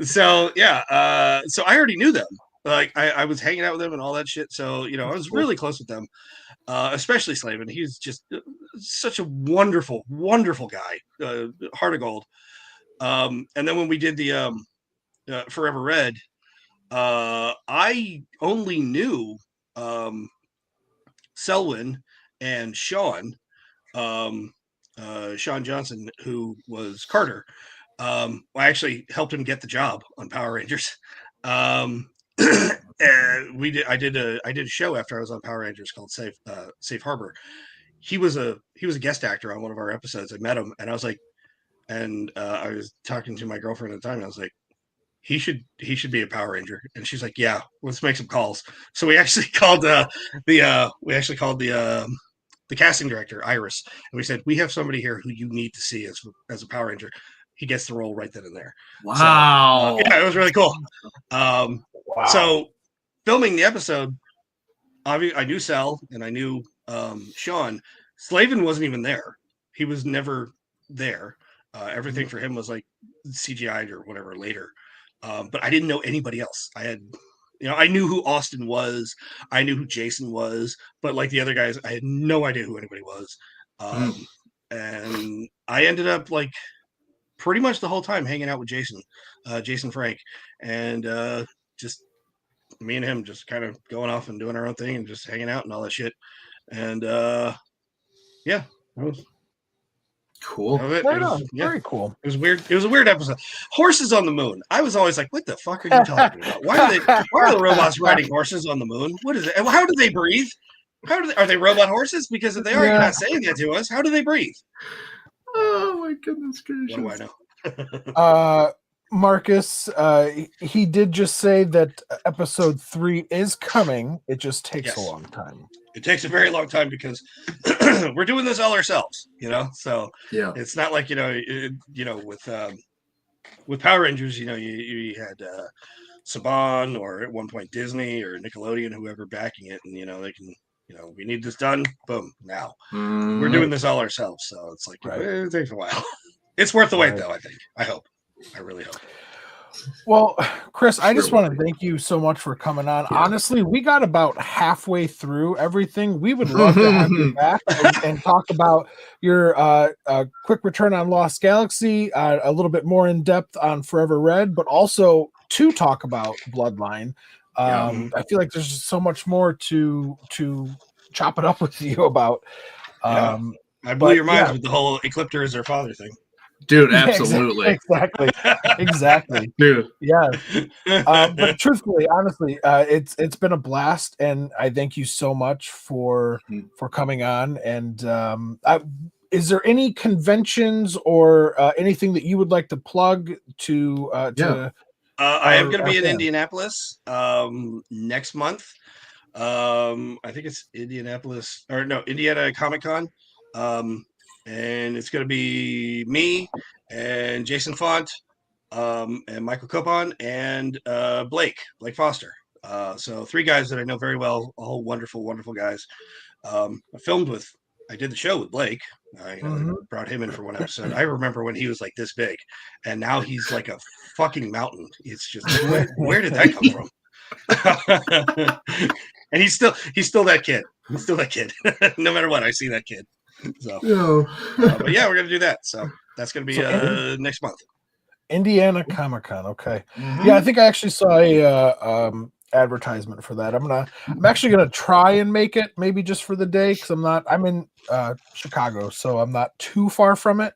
F: So I already knew them. Like, I was hanging out with them and all that shit. So, I was really close with them, especially Slavin. He's just such a wonderful, wonderful guy, heart of gold. And then when we did the Forever Red, I only knew Selwyn and Sean Johnson, who was Carter. I actually helped him get the job on Power Rangers. And I did a show after I was on Power Rangers called Safe Harbor. He was a guest actor on one of our episodes. I met him, and I was like, I was talking to my girlfriend at the time, and I was like, he should be a Power Ranger. And she's like, yeah, let's make some calls. So we actually called the casting director, Iris, and we said, we have somebody here who you need to see as a Power Ranger. He gets the role right then and there.
E: Wow.
F: So, it was really cool.
D: Wow.
F: So filming the episode, I knew Sal and I knew Sean. Slavin wasn't even there. He was never there. Everything for him was like CGI'd or whatever later. But I didn't know anybody else. I knew who Austin was. I knew who Jason was, but like the other guys, I had no idea who anybody was. And I ended up like pretty much the whole time hanging out with Jason Frank, and just me and him just kind of going off and doing our own thing and just hanging out and all that shit. And yeah, that was
E: cool.
D: Very cool.
F: It was weird. It was a weird episode. Horses on the moon. I was always like, "What the fuck are you talking about? Why are the robots riding horses on the moon? What is it? How do they breathe? Are they robot horses? Because if they are, you're not saying that to us. How do they breathe?"
E: Oh my goodness gracious!
F: What do I know?
D: Marcus, he did just say that episode 3 is coming. It just takes a long time.
F: It takes a very long time because we're doing this all ourselves, So it's not like with Power Rangers, you had Saban or at one point Disney or Nickelodeon, whoever backing it, and they can. We need this done. Boom. Now we're doing this all ourselves. So it's like, it takes a while. It's worth the wait, though, I think. I hope. I really hope.
D: Well, Chris, I just want to thank you so much for coming on. Yeah. Honestly, we got about halfway through everything. We would love to have you back and talk about your quick return on Lost Galaxy, a little bit more in depth on Forever Red, but also to talk about Bloodline. I feel like there's just so much more to chop it up with you about.
F: I blew your minds with the whole Ecliptor is their father thing.
E: Dude, absolutely.
D: Exactly.
E: Dude.
D: Yeah. But truthfully, honestly, it's been a blast, and I thank you so much for coming on. And is there any conventions or anything that you would like to plug to
F: I am going to be in Indianapolis next month. I think it's Indiana Comic-Con. And it's going to be me and Jason Font and Michael Copon and Blake Foster. So 3 guys that I know very well, all wonderful, wonderful guys. I did the show with Blake. I brought him in for one episode. I remember when he was like this big, and now he's like a fucking mountain. It's just, where did that come from? And he's still that kid. He's still that kid. No matter what, I see that kid. So, but yeah, we're gonna do that. So that's gonna be next month.
D: Indiana Comic-Con. Okay. Yeah, I think I actually saw advertisement for that. I'm actually gonna try and make it maybe just for the day because I'm in Chicago, so I'm not too far from it,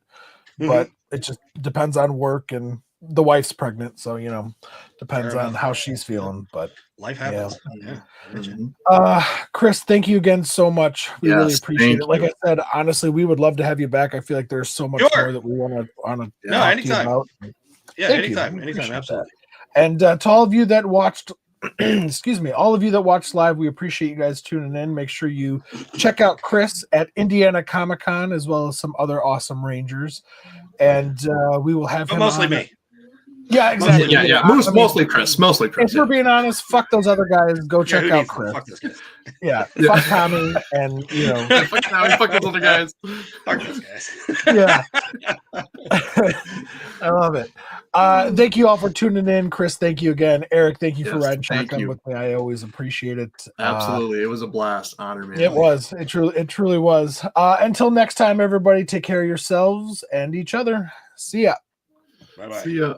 D: but it just depends on work, and the wife's pregnant, so depends on how she's feeling. But
F: life happens.
D: Chris, thank you again so much. We really appreciate it. Like
E: you.
D: I said, honestly, we would love to have you back. I feel like there's so much more that we want to talk
F: anytime.
D: to you about.
F: Yeah, anytime, absolutely.
D: And to all of you that watched, excuse me, all of you that watched live, we appreciate you guys tuning in. Make sure you check out Chris at Indiana Comic Con as well as some other awesome Rangers. And we will have him
F: mostly
D: on.
F: me.
D: Yeah, exactly.
E: Yeah. Mostly Chris. Mostly Chris.
D: If we're being honest, fuck those other guys. Go check out Chris.
F: Fuck this guy.
D: Yeah, fuck Tommy, and
E: fuck Tommy, fuck those other guys.
F: Fuck those guys.
D: Yeah, I love it. Thank you all for tuning in. Chris, thank you again. Eric, thank you for riding shotgun with me. I always appreciate it.
E: Absolutely, it was a blast. Honor, man.
D: It was. It truly was. Until next time, everybody, take care of yourselves and each other. See ya.
F: Bye bye.
E: See ya.